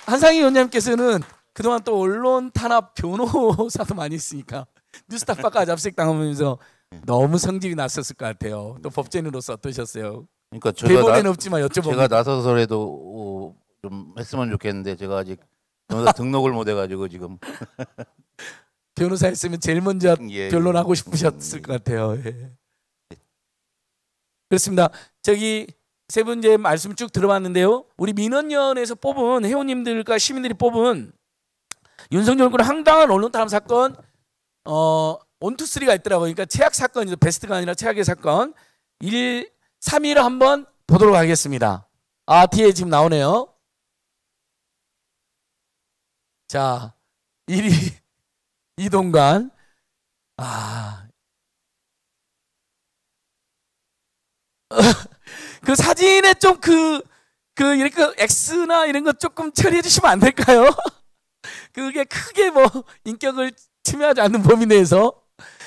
한상희 위원장님께서는 그동안 또 언론 탄압 변호사도 많이 했으니까 뉴스타파까지 압수수색당하면서 너무 성질이 났었을 것 같아요. 또 법제인으로서 어떠셨어요? 그러니까 대본에는 없지만 여쭤봅니다. 제가 나서서라도 좀 했으면 좋겠는데 제가 아직 변호사 등록을 못 해가지고 지금 변호사 했으면 제일 먼저 변론하고 싶으셨을 것 같아요. 예. 그렇습니다. 저기 세 분 이제 말씀 쭉 들어봤는데요. 우리 민원연에서 뽑은 회원님들과 시민들이 뽑은 윤석열 정부의 황당한 언론 탄압 사건 1, 2, 3가 있더라고요. 그러니까 최악 사건이죠. 베스트가 아니라 최악의 사건 3위를 한번 보도록 하겠습니다. 뒤에 지금 나오네요. 자, 1위 이동관. 그 사진에 좀 이렇게 X나 이런 거 조금 처리해 주시면 안 될까요? 그게 크게 뭐 인격을 침해하지 않는 범위 내에서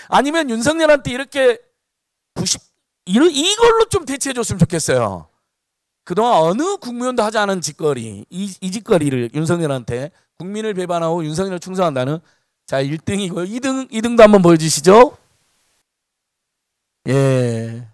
아니면 윤석열한테 이렇게 이걸로 좀 대체해 줬으면 좋겠어요. 그동안 어느 국무위원도 하지 않은 짓거리 이 짓거리를 윤석열한테 국민을 배반하고 윤석열을 충성한다는 자 1등이고요. 2등도 한번 보여주시죠. 예.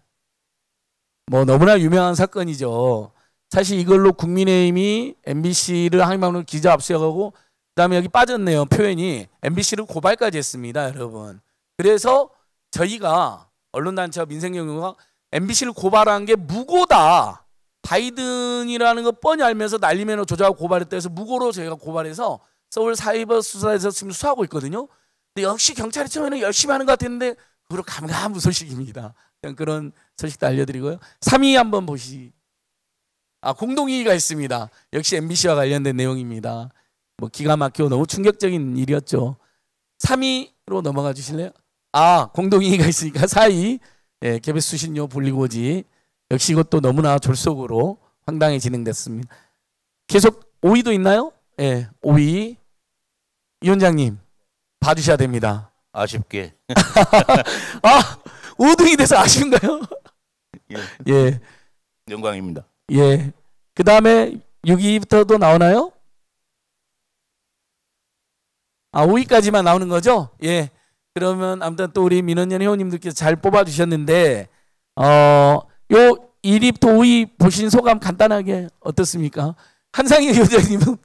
뭐 너무나 유명한 사건이죠. 사실 이걸로 국민의힘이 MBC를 항의방으로 기자 압수하고 그다음에 여기 빠졌네요. 표현이 MBC를 고발까지 했습니다, 여러분. 그래서 저희가 언론단체와 민생경영가 MBC를 고발한 게 무고다. 바이든이라는 거 뻔히 알면서 날리면 조작하고 고발했다 해서 무고로 저희가 고발해서 서울 사이버 수사에서 지금 수사하고 있거든요. 근데 역시 경찰이 처음에는 열심히 하는 것 같았는데 그걸 감감무소식입니다. 그냥 그런 소식도 알려드리고요. 3위 한번 보시. 공동이의가 있습니다. 역시 MBC와 관련된 내용입니다. 뭐 기가 막히고 너무 충격적인 일이었죠. 3위로 넘어가 주실래요? 공동이의가 있으니까 4위. 예, 개별 수신료 분리고지. 역시 이것도 너무나 졸속으로 황당히 진행됐습니다. 계속 5위도 있나요? 예, 5위. 위원장님 봐주셔야 됩니다. 아쉽게. 5등이 돼서 아쉬운가요? 예. 영광입니다. 예. 그 다음에 6위부터도 나오나요? 5위까지만 나오는 거죠? 예. 그러면 아무튼 또 우리 민원연 회원님들께서 잘 뽑아주셨는데, 요 1위부터 5위 보신 소감 간단하게 어떻습니까? 한상희 위원장님은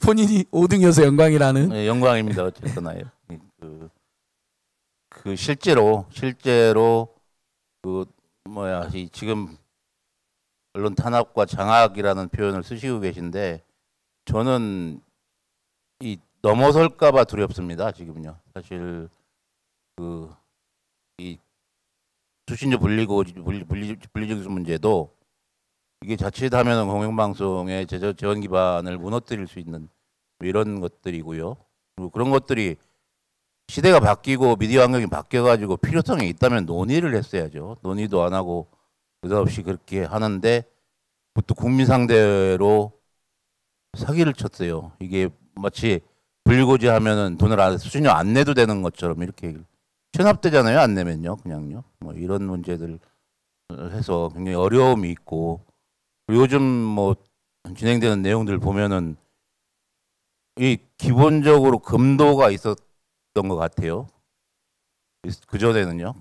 본인이 5등이어서 영광이라는. 네, 영광입니다. 어쨌거나요. 실제로 지금 언론 탄압과 장악이라는 표현을 쓰시고 계신데 저는 이 넘어설까봐 두렵습니다. 지금요. 사실 이 수신료 분리징수 문제도 이게 자칫하면 공영방송의 재원 기반을 무너뜨릴 수 있는 이런 것들이고요. 그리고 그런 것들이 시대가 바뀌고 미디어 환경이 바뀌어가지고 필요성이 있다면 논의를 했어야죠. 논의도 안 하고 느닷없이 그렇게 하는데 또 국민 상대로 사기를 쳤어요. 이게 마치 분리고지 하면은 돈을 수신료 안 내도 되는 것처럼 이렇게 체납되잖아요. 안 내면요. 그냥요. 뭐 이런 문제들 해서 굉장히 어려움이 있고 요즘 뭐 진행되는 내용들 보면은 이 기본적으로 금도가 있었던 것 같아요. 그 전에는요.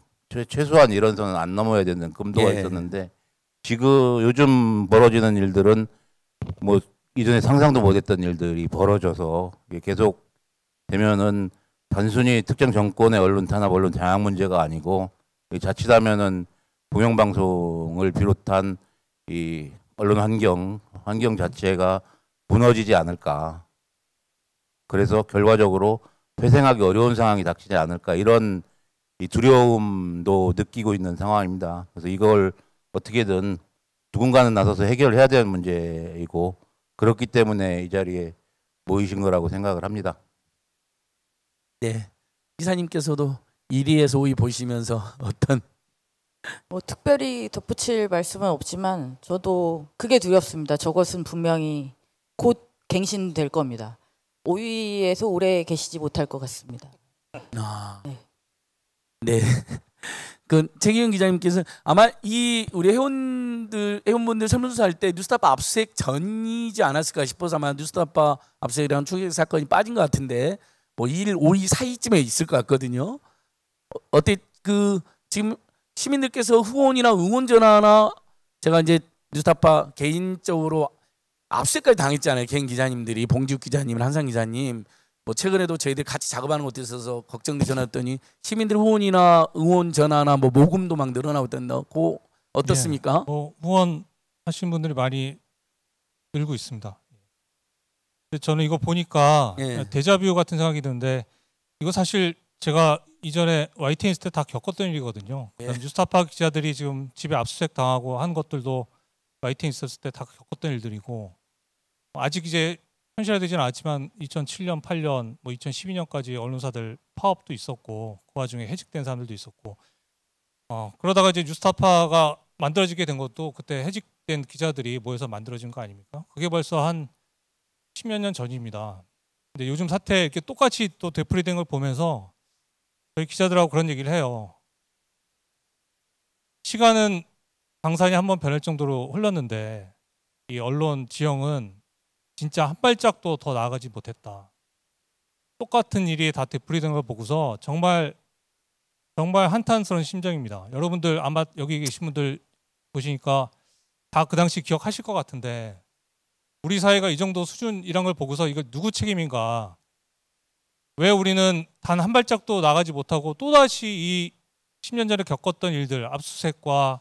최소한 이런 선은 안 넘어야 되는 금도가 있었는데 지금 요즘 벌어지는 일들은 뭐 이전에 상상도 못했던 일들이 벌어져서 이게 계속 되면은 단순히 특정 정권의 언론 탄압, 언론 장악 문제가 아니고 자칫하면은 공영방송을 비롯한 이 언론 환경 자체가 무너지지 않을까. 그래서 결과적으로 회생하기 어려운 상황이 닥치지 않을까 이런 이 두려움도 느끼고 있는 상황입니다. 그래서 이걸 어떻게든 누군가는 나서서 해결해야 되는 문제이고 그렇기 때문에 이 자리에 모이신 거라고 생각을 합니다. 네, 기사님께서도 1위에서 5위 보시면서 어떤 뭐 특별히 덧붙일 말씀은 없지만 저도 그게 두렵습니다. 저것은 분명히 곧 갱신될 겁니다. 5위에서 오래 계시지 못할 것 같습니다. 네. 그 최기영 기자님께서 아마 이 우리 회원분들 설문조사할 때 뉴스타파 압수수색 전이지 않았을까 싶어서 아마 뉴스타파 압수수색이라는 추격 사건이 빠진 것 같은데 뭐 2일, 5위 사이쯤에 있을 것 같거든요. 어때 지금 시민들께서 후원이나 응원 전화나 제가 이제 뉴스타파 개인적으로 압수수색까지 당했잖아요. 개인 기자님들이 봉지욱 기자님, 한상 기자님. 뭐 최근에도 저희들 같이 작업하는 것도 있어서 걱정돼 전화했더니 시민들 후원이나 응원 전화나 뭐 모금도 막 늘어나고 있다고 어떻습니까? 네, 뭐 후원 하신 분들이 많이 늘고 있습니다. 근데 저는 이거 보니까 데자뷰 같은 생각이 드는데 이거 사실 제가 이전에 YTN 있을 때 다 겪었던 일이거든요. 뉴스타파 기자들이 지금 집에 압수수색 당하고 한 것들도 YTN 있었을 때 다 겪었던 일들이고 아직 이제 현실화되지는 않았지만 2007년, 8년, 뭐 2012년까지 언론사들 파업도 있었고 그 와중에 해직된 사람들도 있었고 그러다가 이제 뉴스타파가 만들어지게 된 것도 그때 해직된 기자들이 모여서 만들어진 거 아닙니까? 그게 벌써 한 10몇 년 전입니다. 근데 요즘 사태 이렇게 똑같이 또 되풀이된 걸 보면서 저희 기자들하고 그런 얘기를 해요. 시간은 강산이 한번 변할 정도로 흘렀는데 이 언론 지형은 진짜 한 발짝도 더 나아가지 못했다. 똑같은 일이 다 되풀이된 걸 보고서 정말 한탄스러운 심정입니다. 여러분들 아마 여기 계신 분들 보시니까 다 그 당시 기억하실 것 같은데 우리 사회가 이 정도 수준이란 걸 보고서 이거 누구 책임인가? 왜 우리는 단 한 발짝도 나가지 못하고 또다시 이 10년 전에 겪었던 일들, 압수수색과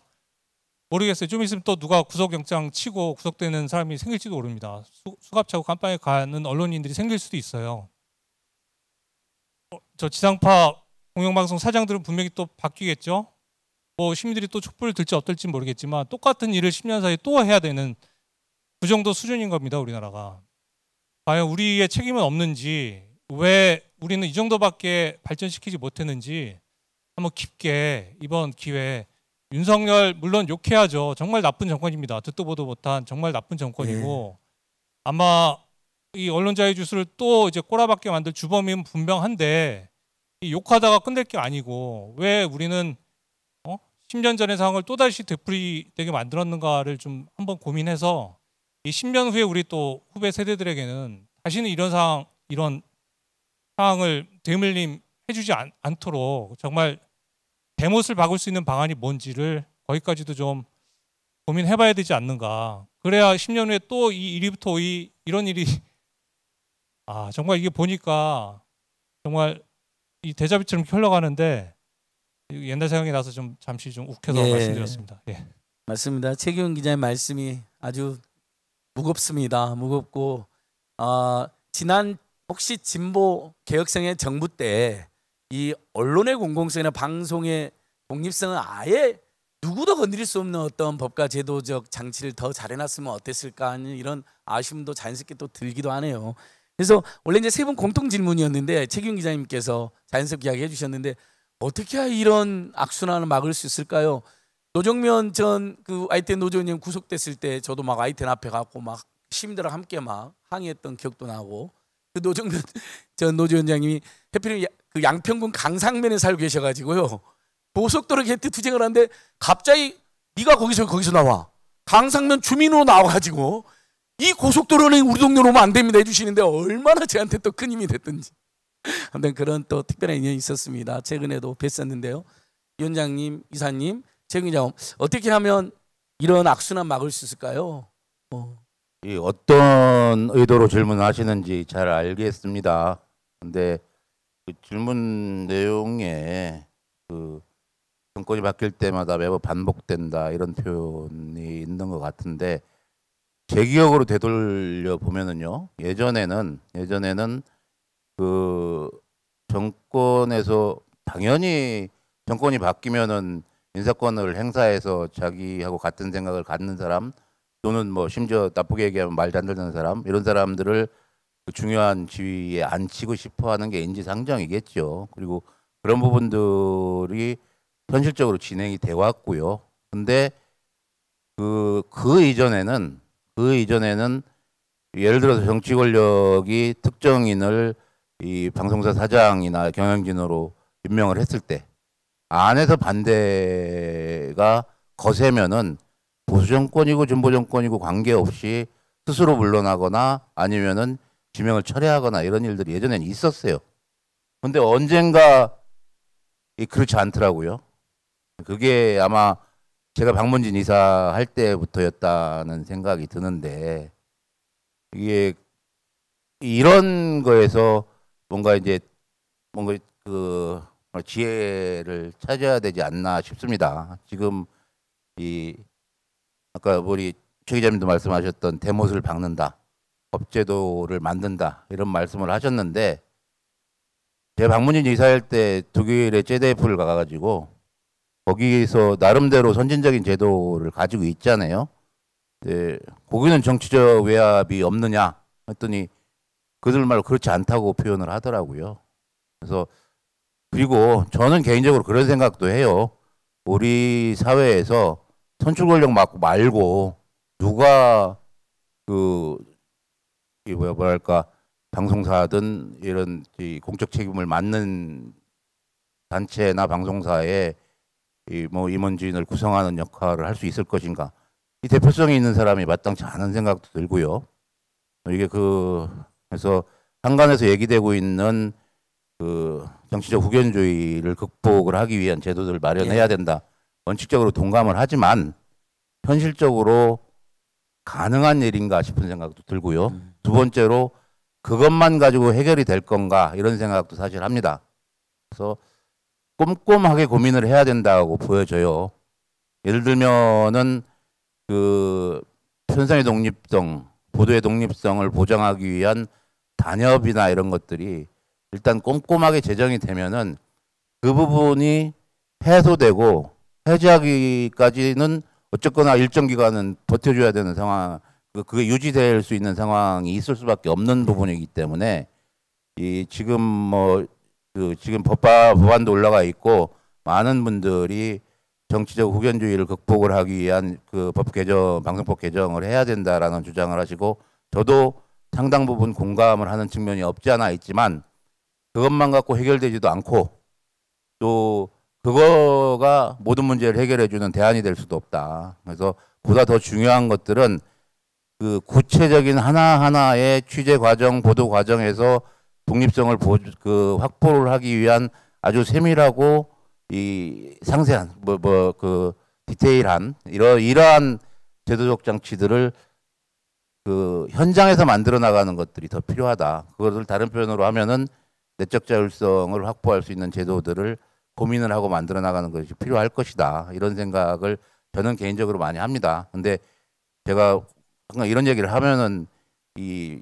모르겠어요. 좀 있으면 또 누가 구속영장 치고 구속되는 사람이 생길지도 모릅니다. 수갑 차고 깜빵에 가는 언론인들이 생길 수도 있어요. 저 지상파 공영방송 사장들은 분명히 또 바뀌겠죠. 뭐 시민들이 또 촛불을 들지 어떨지 모르겠지만 똑같은 일을 10년 사이에 또 해야 되는 그 정도 수준인 겁니다. 우리나라가. 과연 우리의 책임은 없는지, 왜 우리는 이 정도밖에 발전시키지 못했는지 한번 깊게 이번 기회에 윤석열 물론 욕해야죠. 정말 나쁜 정권입니다. 듣도 보도 못한 정말 나쁜 정권이고 아마 이 언론 자유 주스를 또 이제 꼬라박게 만들 주범은 분명한데 이 욕하다가 끝낼 게 아니고 왜 우리는 10년 전의 상황을 또다시 되풀이되게 만들었는가를 좀 한번 고민해서 이 10년 후에 우리 또 후배 세대들에게는 다시는 이런 상황을 되물림 해주지 않도록 정말 대못을 박을 수 있는 방안이 뭔지를 거기까지도 좀 고민해봐야 되지 않는가. 그래야 10년 후에 또 이 일부터 이런 일이 정말 이게 보니까 정말 이 데자뷰처럼 흘러가는데 옛날 생각이 나서 좀 잠시 좀 욱해서 말씀드렸습니다. 예. 맞습니다. 최기훈 기자의 말씀이 아주 무겁습니다. 무겁고 지난 혹시 진보 개혁성의 정부 때 이 언론의 공공성이나 방송의 독립성은 아예 누구도 건드릴 수 없는 어떤 법과 제도적 장치를 더 잘해놨으면 어땠을까 하는 이런 아쉬움도 자연스럽게 또 들기도 하네요. 그래서 원래 이제 세 분 공통 질문이었는데 최기훈 기자님께서 자연스럽게 이야기해 주셨는데 어떻게 해야 이런 악순환을 막을 수 있을까요? 노정면 전 그 아이텐 노조원님 구속됐을 때 저도 막 아이텐 앞에 가고 막 시민들과 함께 막 항의했던 기억도 나고 그 노정면 전 노조원장님이 해필이면 그 양평군 강상면에 살고 계셔가지고요 고속도로 게이트 투쟁을 하는데 갑자기 네가 거기서 나와 강상면 주민으로 나와가지고 이 고속도로는 우리 동네로 오면 안 됩니다 해주시는데 얼마나 저한테 또 큰 힘이 됐든지 아무튼 그런 또 특별한 인연이 있었습니다. 최근에도 뵀었는데요. 위원장님, 이사님, 최 기자 어떻게 하면 이런 악순환 막을 수 있을까요? 이 어떤 의도로 질문하시는지 잘 알겠습니다. 근데 그 질문 내용에 그 정권이 바뀔 때마다 매번 반복된다 이런 표현이 있는 것 같은데 제 기억으로 되돌려 보면은요 예전에는 그 정권에서 당연히 정권이 바뀌면은 인사권을 행사해서 자기하고 같은 생각을 갖는 사람 또는 뭐 심지어 나쁘게 얘기하면 말도 안 듣는 사람 이런 사람들을 그 중요한 지위에 앉히고 싶어하는 게 인지상정이겠죠. 그리고 그런 부분들이 현실적으로 진행이 돼 왔고요. 근데 그 이전에는 예를 들어서 정치 권력이 특정인을 이 방송사 사장이나 경영진으로 임명을 했을 때 안에서 반대가 거세면은 보수 정권이고 진보 정권이고 관계없이 스스로 물러나거나 아니면은 지명을 철회하거나 이런 일들이 예전에는 있었어요. 근데 언젠가 그렇지 않더라고요. 그게 아마 제가 박문진 이사 할 때부터였다는 생각이 드는데 이게 이런 거에서 뭔가 그 지혜를 찾아야 되지 않나 싶습니다. 지금 아까 우리 최 기자님도 말씀하셨던 대못을 박는다, 법제도를 만든다 이런 말씀을 하셨는데 제가 박문진 이사할 때 독일의 CDF를 가가지고 거기서 나름대로 선진적인 제도를 가지고 있잖아요. 거기는 정치적 외압이 없느냐 했더니 그들 말로 그렇지 않다고 표현을 하더라고요. 그래서 그리고 저는 개인적으로 그런 생각도 해요. 우리 사회에서 선출 권력 말고 누가 뭐랄까 방송사든 이런 공적 책임을 맡는 단체나 방송사에 뭐 임원진을 구성하는 역할을 할 수 있을 것인가? 이 대표성이 있는 사람이 마땅치 않은 생각도 들고요. 이게 그래서 한간에서 얘기되고 있는 그 정치적 후견주의를 극복을 하기 위한 제도들을 마련해야 된다. 원칙적으로 동감을 하지만 현실적으로 가능한 일인가 싶은 생각도 들고요. 두 번째로 그것만 가지고 해결이 될 건가 이런 생각도 사실 합니다. 그래서 꼼꼼하게 고민을 해야 된다고 보여져요. 예를 들면은 그 편성의 독립성, 보도의 독립성을 보장하기 위한 단협이나 이런 것들이 일단 꼼꼼하게 제정이 되면은 그 부분이 해소되고 해제하기까지는 어쨌거나 일정 기간은 버텨줘야 되는 상황, 그게 유지될 수 있는 상황이 있을 수밖에 없는 부분이기 때문에 이 지금 지금 법안도 올라가 있고 많은 분들이 정치적 후견주의를 극복을 하기 위한 그 법 개정, 방송법 개정을 해야 된다라는 주장을 하시고 저도 상당 부분 공감을 하는 측면이 없지 않아 있지만 그것만 갖고 해결되지도 않고 또 그거가 모든 문제를 해결해주는 대안이 될 수도 없다. 그래서 보다 더 중요한 것들은 그 구체적인 하나하나의 취재 과정, 보도 과정에서 독립성을 확보를 하기 위한 아주 세밀하고 이 상세한 그 디테일한 이러한 제도적 장치들을 그 현장에서 만들어 나가는 것들이 더 필요하다. 그것을 다른 표현으로 하면은 내적 자율성을 확보할 수 있는 제도들을 고민을 하고 만들어 나가는 것이 필요할 것이다. 이런 생각을 저는 개인적으로 많이 합니다. 근데 제가 항상 이런 얘기를 하면은 이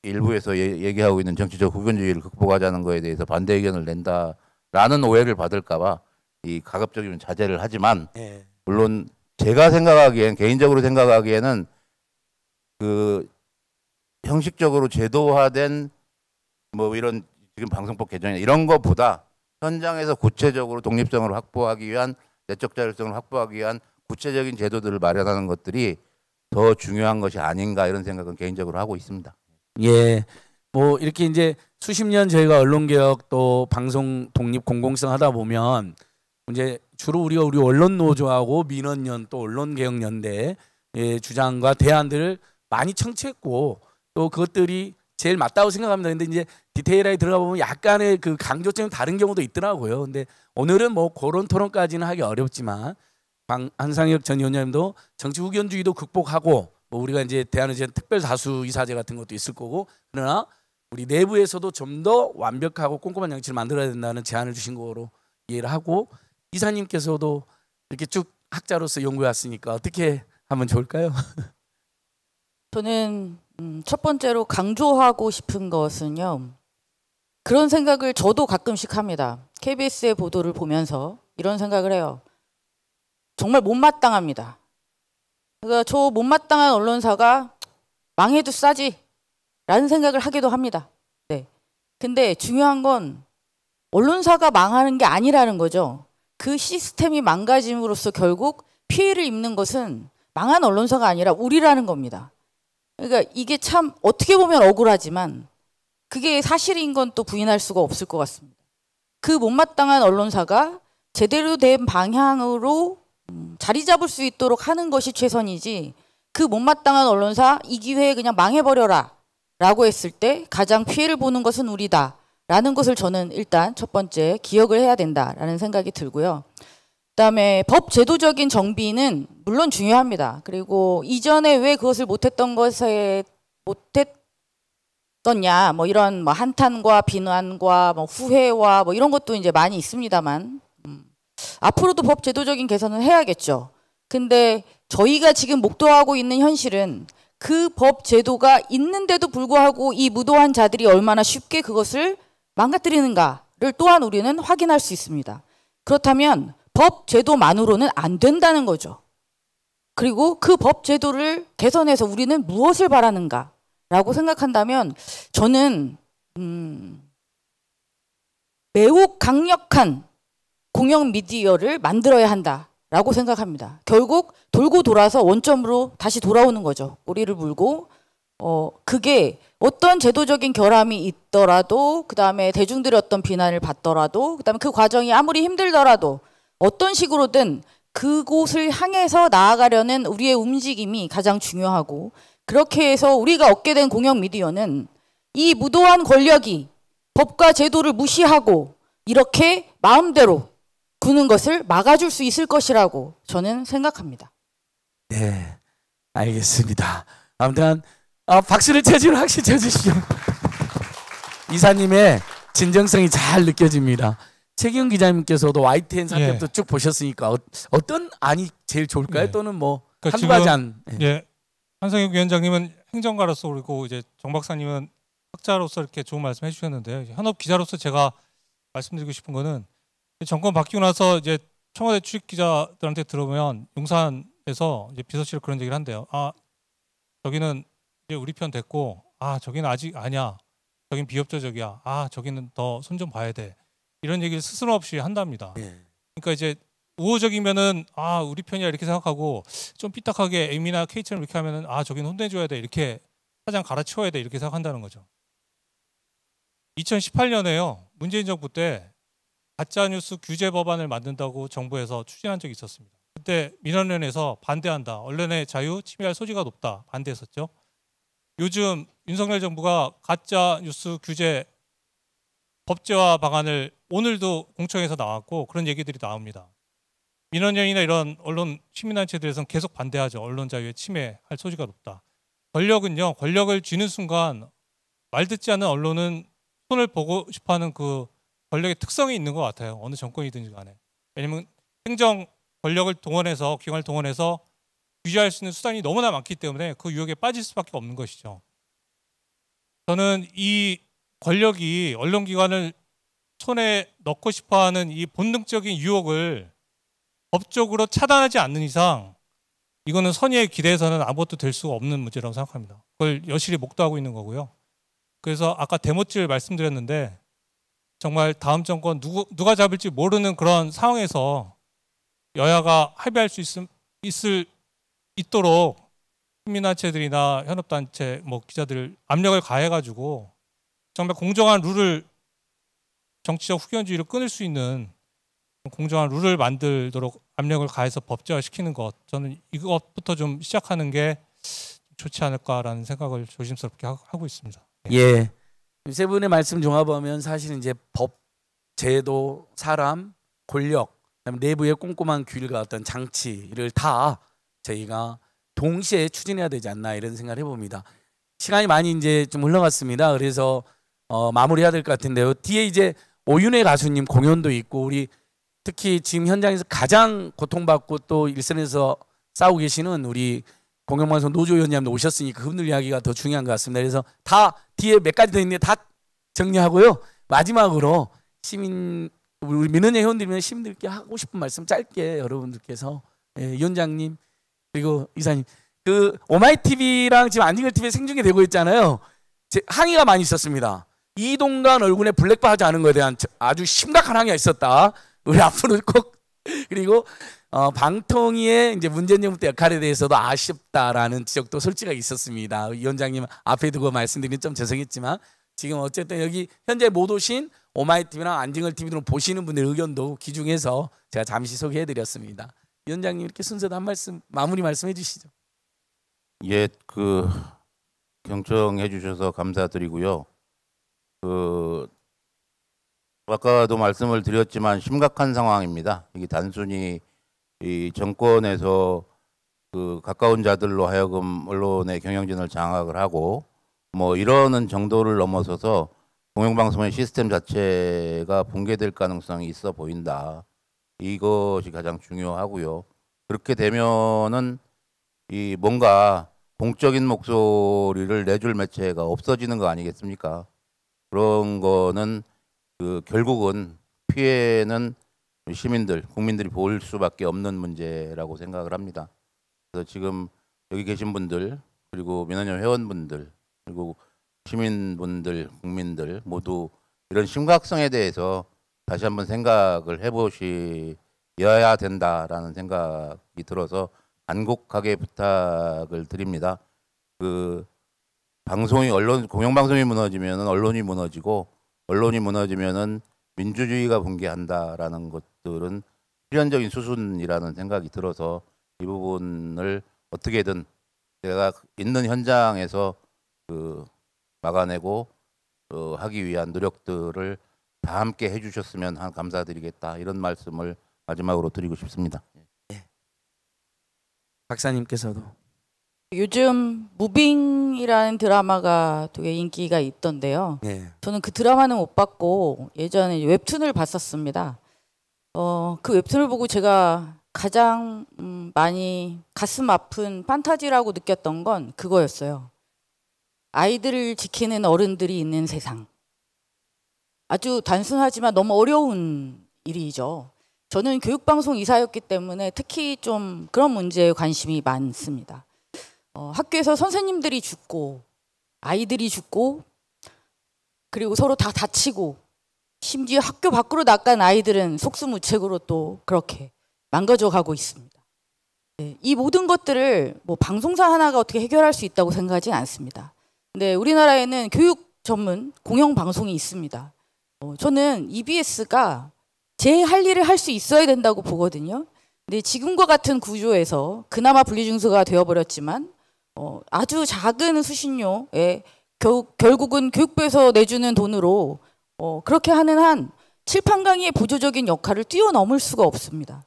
일부에서 얘기하고 있는 정치적 후견주의를 극복하자는 거에 대해서 반대 의견을 낸다라는 오해를 받을까봐 이 가급적이면 자제를 하지만 물론 제가 개인적으로 생각하기에는 그 형식적으로 제도화된 뭐 이런 지금 방송법 개정이나 이런 것보다 현장에서 구체적으로 독립성을 확보하기 위한 내적 자율성을 확보하기 위한 구체적인 제도들을 마련하는 것들이 더 중요한 것이 아닌가 이런 생각은 개인적으로 하고 있습니다. 예, 뭐 이렇게 이제 수십 년 저희가 언론개혁 또 방송 독립 공공성 하다 보면 이제 주로 우리 언론 노조하고 민원연 또 언론개혁연대의 주장과 대안들을 많이 청취했고 또 그것들이 제일 맞다고 생각합니다. 근데 이제 디테일하게 들어가 보면 약간의 그 강조점이 다른 경우도 있더라고요. 근데 오늘은 뭐 그런 토론까지는 하기 어렵지만 한상혁 전 위원장님도 정치 후견주의도 극복하고 뭐 우리가 이제 대한의제 특별 다수 이사제 같은 것도 있을 거고 그러나 우리 내부에서도 좀 더 완벽하고 꼼꼼한 장치를 만들어야 된다는 제안을 주신 거로 이해를 하고 이사님께서도 이렇게 쭉 학자로서 연구해 왔으니까 어떻게 하면 좋을까요? 저는 첫 번째로 강조하고 싶은 것은요. 그런 생각을 저도 가끔씩 합니다. KBS의 보도를 보면서 이런 생각을 해요. 정말 못마땅합니다. 그러니까 저 못마땅한 언론사가 망해도 싸지 라는 생각을 하기도 합니다. 네. 근데 중요한 건 언론사가 망하는 게 아니라는 거죠. 그 시스템이 망가짐으로써 결국 피해를 입는 것은 망한 언론사가 아니라 우리라는 겁니다. 그러니까 이게 참 어떻게 보면 억울하지만 그게 사실인 건 또 부인할 수가 없을 것 같습니다. 그 못마땅한 언론사가 제대로 된 방향으로 자리 잡을 수 있도록 하는 것이 최선이지 그 못마땅한 언론사 이 기회에 그냥 망해버려라 라고 했을 때 가장 피해를 보는 것은 우리다 라는 것을 저는 일단 첫 번째 기억을 해야 된다라는 생각이 들고요. 그다음에 법 제도적인 정비는 물론 중요합니다. 그리고 이전에 왜 그것을 못했던 못했더냐 뭐 이런 뭐 한탄과 비난과 뭐 후회와 뭐 이런 것도 이제 많이 있습니다만 앞으로도 법 제도적인 개선은 해야겠죠. 근데 저희가 지금 목도하고 있는 현실은 그 법 제도가 있는데도 불구하고 이 무도한 자들이 얼마나 쉽게 그것을 망가뜨리는가를 또한 우리는 확인할 수 있습니다. 그렇다면 법 제도만으로는 안 된다는 거죠. 그리고 그 법 제도를 개선해서 우리는 무엇을 바라는가라고 생각한다면 저는 매우 강력한 공영 미디어를 만들어야 한다라고 생각합니다. 결국 돌고 돌아서 원점으로 다시 돌아오는 거죠. 꼬리를 물고 그게 어떤 제도적인 결함이 있더라도 그다음에 대중들의 어떤 비난을 받더라도 그다음에 그 과정이 아무리 힘들더라도 어떤 식으로든 그곳을 향해서 나아가려는 우리의 움직임이 가장 중요하고 그렇게 해서 우리가 얻게 된 공영 미디어는 이 무도한 권력이 법과 제도를 무시하고 이렇게 마음대로 구는 것을 막아줄 수 있을 것이라고 저는 생각합니다. 네, 알겠습니다. 아무튼 박수를 쳐주는 확실히 쳐주시죠. 이사님의 진정성이 잘 느껴집니다. 최기훈 기자님께서도 YTN 사태부터 쭉 보셨으니까 어떤 안이 제일 좋을까요? 또는 뭐 그러니까 한두 가지 안. 한성혁 위원장님은 행정가로서 그리고 이제 정 박사님은 학자로서 이렇게 좋은 말씀 해주셨는데요. 현업 기자로서 제가 말씀드리고 싶은 거는 정권 바뀌고 나서 이제 청와대 출입 기자들한테 들어보면 용산에서 이제 비서실에 그런 얘기를 한대요. 저기는 이제 우리 편 됐고, 저기는 아직 아니야. 저긴 비협조적이야. 저기는 더 손 좀 봐야 돼. 이런 얘기를 스스럼 없이 한답니다. 그러니까 이제 우호적이면은 우리 편이야 이렇게 생각하고 좀 삐딱하게 M이나 K처럼 이렇게 하면은 저기는 혼내줘야 돼 이렇게 사장 갈아치워야 돼 이렇게 생각한다는 거죠. 2018년에요. 문재인 정부 때 가짜뉴스 규제 법안을 만든다고 정부에서 추진한 적이 있었습니다. 그때 민원연에서 반대한다. 언론의 자유 침해할 소지가 높다. 반대했었죠. 요즘 윤석열 정부가 가짜뉴스 규제 법제화 방안을 오늘도 공청회에서 나왔고 그런 얘기들이 나옵니다. 민원연이나 이런 언론 시민단체들에서는 계속 반대하죠. 언론 자유에 침해할 소지가 높다. 권력은요. 권력을 쥐는 순간 말 듣지 않는 언론은 손을 보고 싶어하는 그 권력의 특성이 있는 것 같아요. 어느 정권이든지 간에. 왜냐하면 행정 권력을 동원해서 기관을 동원해서 규제할 수 있는 수단이 너무나 많기 때문에 그 유혹에 빠질 수밖에 없는 것이죠. 저는 이 권력이 언론기관을 손에 넣고 싶어하는 이 본능적인 유혹을 법적으로 차단하지 않는 이상 이거는 선의에 기대해서는 아무것도 될 수가 없는 문제라고 생각합니다. 그걸 여실히 목도하고 있는 거고요. 그래서 아까 데모질 말씀드렸는데 정말 다음 정권 누가 잡을지 모르는 그런 상황에서 여야가 합의할 수 있도록 시민단체들이나 현업단체, 기자들 압력을 가해가지고 정말 공정한 룰을 정치적 후견주의를 끊을 수 있는 공정한 룰을 만들도록 압력을 가해서 법제화시키는 것, 저는 이것부터 좀 시작하는 게 좋지 않을까라는 생각을 조심스럽게 하고 있습니다. 예, 세 분의 말씀 종합하면 사실은 이제 법, 제도, 사람, 권력, 그다음에 내부의 꼼꼼한 규율과 어떤 장치를 다 저희가 동시에 추진해야 되지 않나 이런 생각을 해봅니다. 시간이 많이 이제 좀 흘러갔습니다. 그래서 마무리해야 될 것 같은데요. 뒤에 이제 오윤혜 가수님 공연도 있고 우리 특히 지금 현장에서 가장 고통받고 또 일선에서 싸우고 계시는 우리 공영방송 노조위원장님도 오셨으니까 그분들 이야기가 더 중요한 것 같습니다. 그래서 다 뒤에 몇 가지 더 있는데 다 정리하고요. 마지막으로 우리 민원회 회원들이면 시민들께 하고 싶은 말씀 짧게 여러분들께서 위원장님 그리고 이사님 그 오마이TV랑 지금 안진걸TV에 생중계 되고 있잖아요. 항의가 많이 있었습니다. 이동관 얼굴에 블랙바 하지 않은 것에 대한 아주 심각한 항의가 있었다. 우리 앞으로 꼭 그리고 방통위의 이제 문재인 정부 때 역할에 대해서도 아쉽다라는 지적도 솔직하게 있었습니다. 위원장님 앞에 두고 말씀드리긴 좀 죄송했지만 지금 어쨌든 여기 현재 못 오신 오마이TV랑 안진걸TV 등 보시는 분들 의견도 기중해서 제가 잠시 소개해드렸습니다. 위원장님 이렇게 순서도 한 말씀 마무리 말씀해 주시죠. 예, 경청해 주셔서 감사드리고요. 아까도 말씀을 드렸지만 심각한 상황입니다. 이게 단순히 이 정권에서 가까운 자들로 하여금 언론의 경영진을 장악을 하고 이러는 정도를 넘어서서 공영방송의 시스템 자체가 붕괴될 가능성이 있어 보인다. 이것이 가장 중요하고요. 그렇게 되면은 뭔가 공적인 목소리를 내줄 매체가 없어지는 거 아니겠습니까? 그런 거는 결국은 피해는 시민들, 국민들이 볼 수밖에 없는 문제라고 생각을 합니다. 그래서 지금 여기 계신 분들, 그리고 민원연 회원분들, 그리고 시민분들, 국민들 모두 이런 심각성에 대해서 다시 한번 생각을 해보셔야 된다라는 생각이 들어서 간곡하게 부탁을 드립니다. 공영방송이 무너지면 언론이 무너지고 언론이 무너지면은 민주주의가 붕괴한다라는 것들은 필연적인 수순이라는 생각이 들어서 이 부분을 어떻게든 제가 있는 현장에서 막아내고 하기 위한 노력들을 다 함께 해주셨으면 감사드리겠다 이런 말씀을 마지막으로 드리고 싶습니다. 박사님께서도. 요즘 무빙이라는 드라마가 되게 인기가 있던데요. 네. 저는 그 드라마는 못 봤고 예전에 웹툰을 봤었습니다. 그 웹툰을 보고 제가 가장 많이 가슴 아픈 판타지라고 느꼈던 건 그거였어요. 아이들을 지키는 어른들이 있는 세상. 아주 단순하지만 너무 어려운 일이죠. 저는 교육방송 이사였기 때문에 특히 좀 그런 문제에 관심이 많습니다. 학교에서 선생님들이 죽고 아이들이 죽고 그리고 서로 다 다치고 심지어 학교 밖으로 나간 아이들은 속수무책으로 또 그렇게 망가져 가고 있습니다. 네, 이 모든 것들을 뭐 방송사 하나가 어떻게 해결할 수 있다고 생각하지 않습니다. 근데 우리나라에는 교육 전문 공영방송이 있습니다. 저는 EBS가 제 할 일을 할 수 있어야 된다고 보거든요. 근데 지금과 같은 구조에서 그나마 분리징수가 되어버렸지만 아주 작은 수신료에 결국은 교육부에서 내주는 돈으로 그렇게 하는 한 칠판강의의 보조적인 역할을 뛰어넘을 수가 없습니다.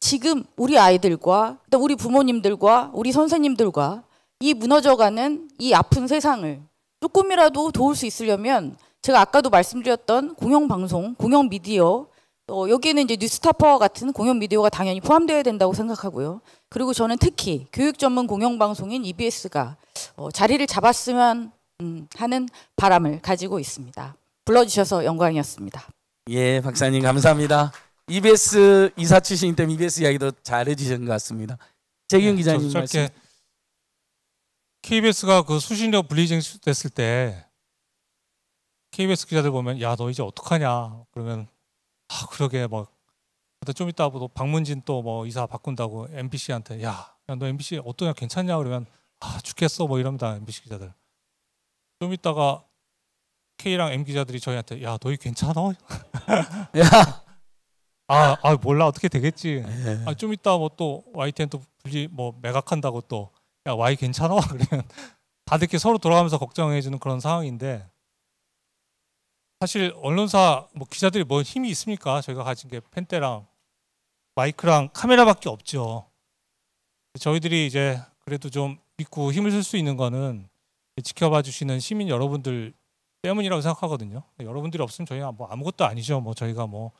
지금 우리 아이들과 우리 부모님들과 우리 선생님들과 이 무너져가는 이 아픈 세상을 조금이라도 도울 수 있으려면 제가 아까도 말씀드렸던 공영방송, 공영미디어 여기에는 이제 뉴스타파와 같은 공영미디어가 당연히 포함되어야 된다고 생각하고요. 그리고 저는 특히 교육 전문 공영방송인 EBS가 자리를 잡았으면 하는 바람을 가지고 있습니다. 불러주셔서 영광이었습니다. 예, 박사님 감사합니다. EBS 이사 출신이기 때문에 EBS 이야기도 잘 해주신 것 같습니다. 재기훈 기자님 말씀. KBS가 그 수신료 분리징수 됐을 때 KBS 기자들 보면 야 너 이제 어떡하냐 그러면 그러게 뭐 좀 이따 또 박문진 또 뭐 이사 바꾼다고 MBC한테 야 너 MBC 어떠냐 괜찮냐 그러면 죽겠어 뭐 이럽니다. MBC 기자들. 좀 이따가 K랑 M 기자들이 저희한테 야 너희 괜찮아? 야 몰라 어떻게 되겠지. 좀 이따 뭐 또 YTN 또 분리 뭐 매각한다고 또 야 Y 괜찮아? 그러면 다들 이렇게 서로 돌아가면서 걱정해주는 그런 상황인데 사실 언론사 뭐 기자들이 뭐 힘이 있습니까? 저희가 가진 게 펜대랑 마이크랑 카메라밖에 없죠. 저희들이 이제 그래도 좀 믿고 힘을 쓸 수 있는 거는 지켜봐 주시는 시민 여러분들 때문이라고 생각하거든요. 여러분들이 없으면 저희가 뭐 아무것도 아니죠. 뭐 저희가 뭐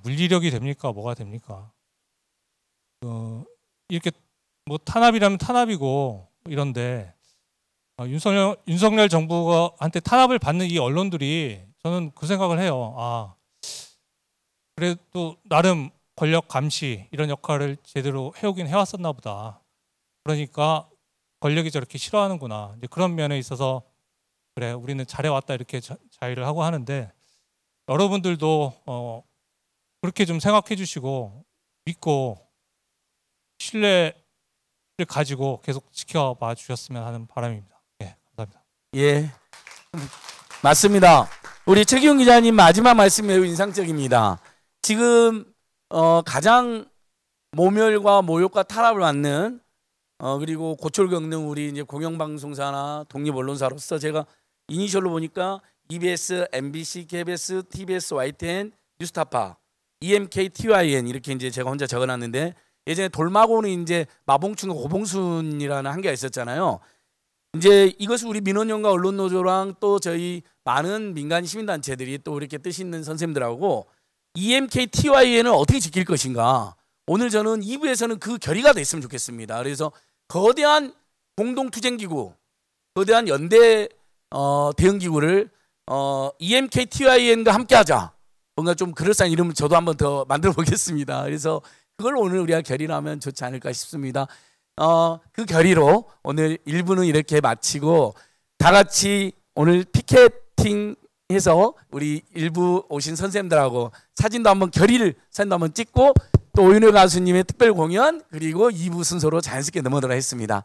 물리력이 됩니까? 뭐가 됩니까? 이렇게 뭐 탄압이라면 탄압이고 이런데 윤석열 정부한테 탄압을 받는 이 언론들이 저는 그 생각을 해요. 그래도 나름 권력 감시 이런 역할을 제대로 해오긴 해왔었나 보다. 그러니까 권력이 저렇게 싫어하는구나. 이제 그런 면에 있어서 그래 우리는 잘해왔다 이렇게 자의를 하고 하는데 여러분들도 그렇게 좀 생각해 주시고 믿고 신뢰를 가지고 계속 지켜봐 주셨으면 하는 바람입니다. 예, 감사합니다. 예, 맞습니다. 우리 최기훈 기자님 마지막 말씀 매우 인상적입니다. 지금 가장 모멸과 모욕과 탄압을 받는 그리고 고초를 겪는 우리 이제 공영방송사나 독립언론사로서 제가 이니셜로 보니까 EBS, MBC, KBS, TBS, YTN, 뉴스타파, EMK, TYN 이렇게 이제 제가 혼자 적어놨는데 예전에 돌마고는 이제 마봉춘과 고봉순이라는 한계가 있었잖아요. 이제 이것을 우리 민원연과 언론노조랑 또 저희 많은 민간 시민단체들이 또 이렇게 뜻 있는 선생님들하고 EMK, TYN을 어떻게 지킬 것인가. 오늘 저는 2부에서는 그 결의가 됐으면 좋겠습니다. 그래서 거대한 공동투쟁기구, 거대한 연대 대응기구를 EMK, TYN과 함께하자. 뭔가 좀 그럴싸한 이름을 저도 한번 더 만들어 보겠습니다. 그래서 그걸 오늘 우리가 결의를 하면 좋지 않을까 싶습니다. 그 결의로 오늘 1부는 이렇게 마치고 다 같이 오늘 피켓팅해서 우리 1부 오신 선생님들하고 사진도 한번 사진도 한번 찍고 또 오윤혜 가수님의 특별 공연 그리고 2부 순서로 자연스럽게 넘어가도록 했습니다.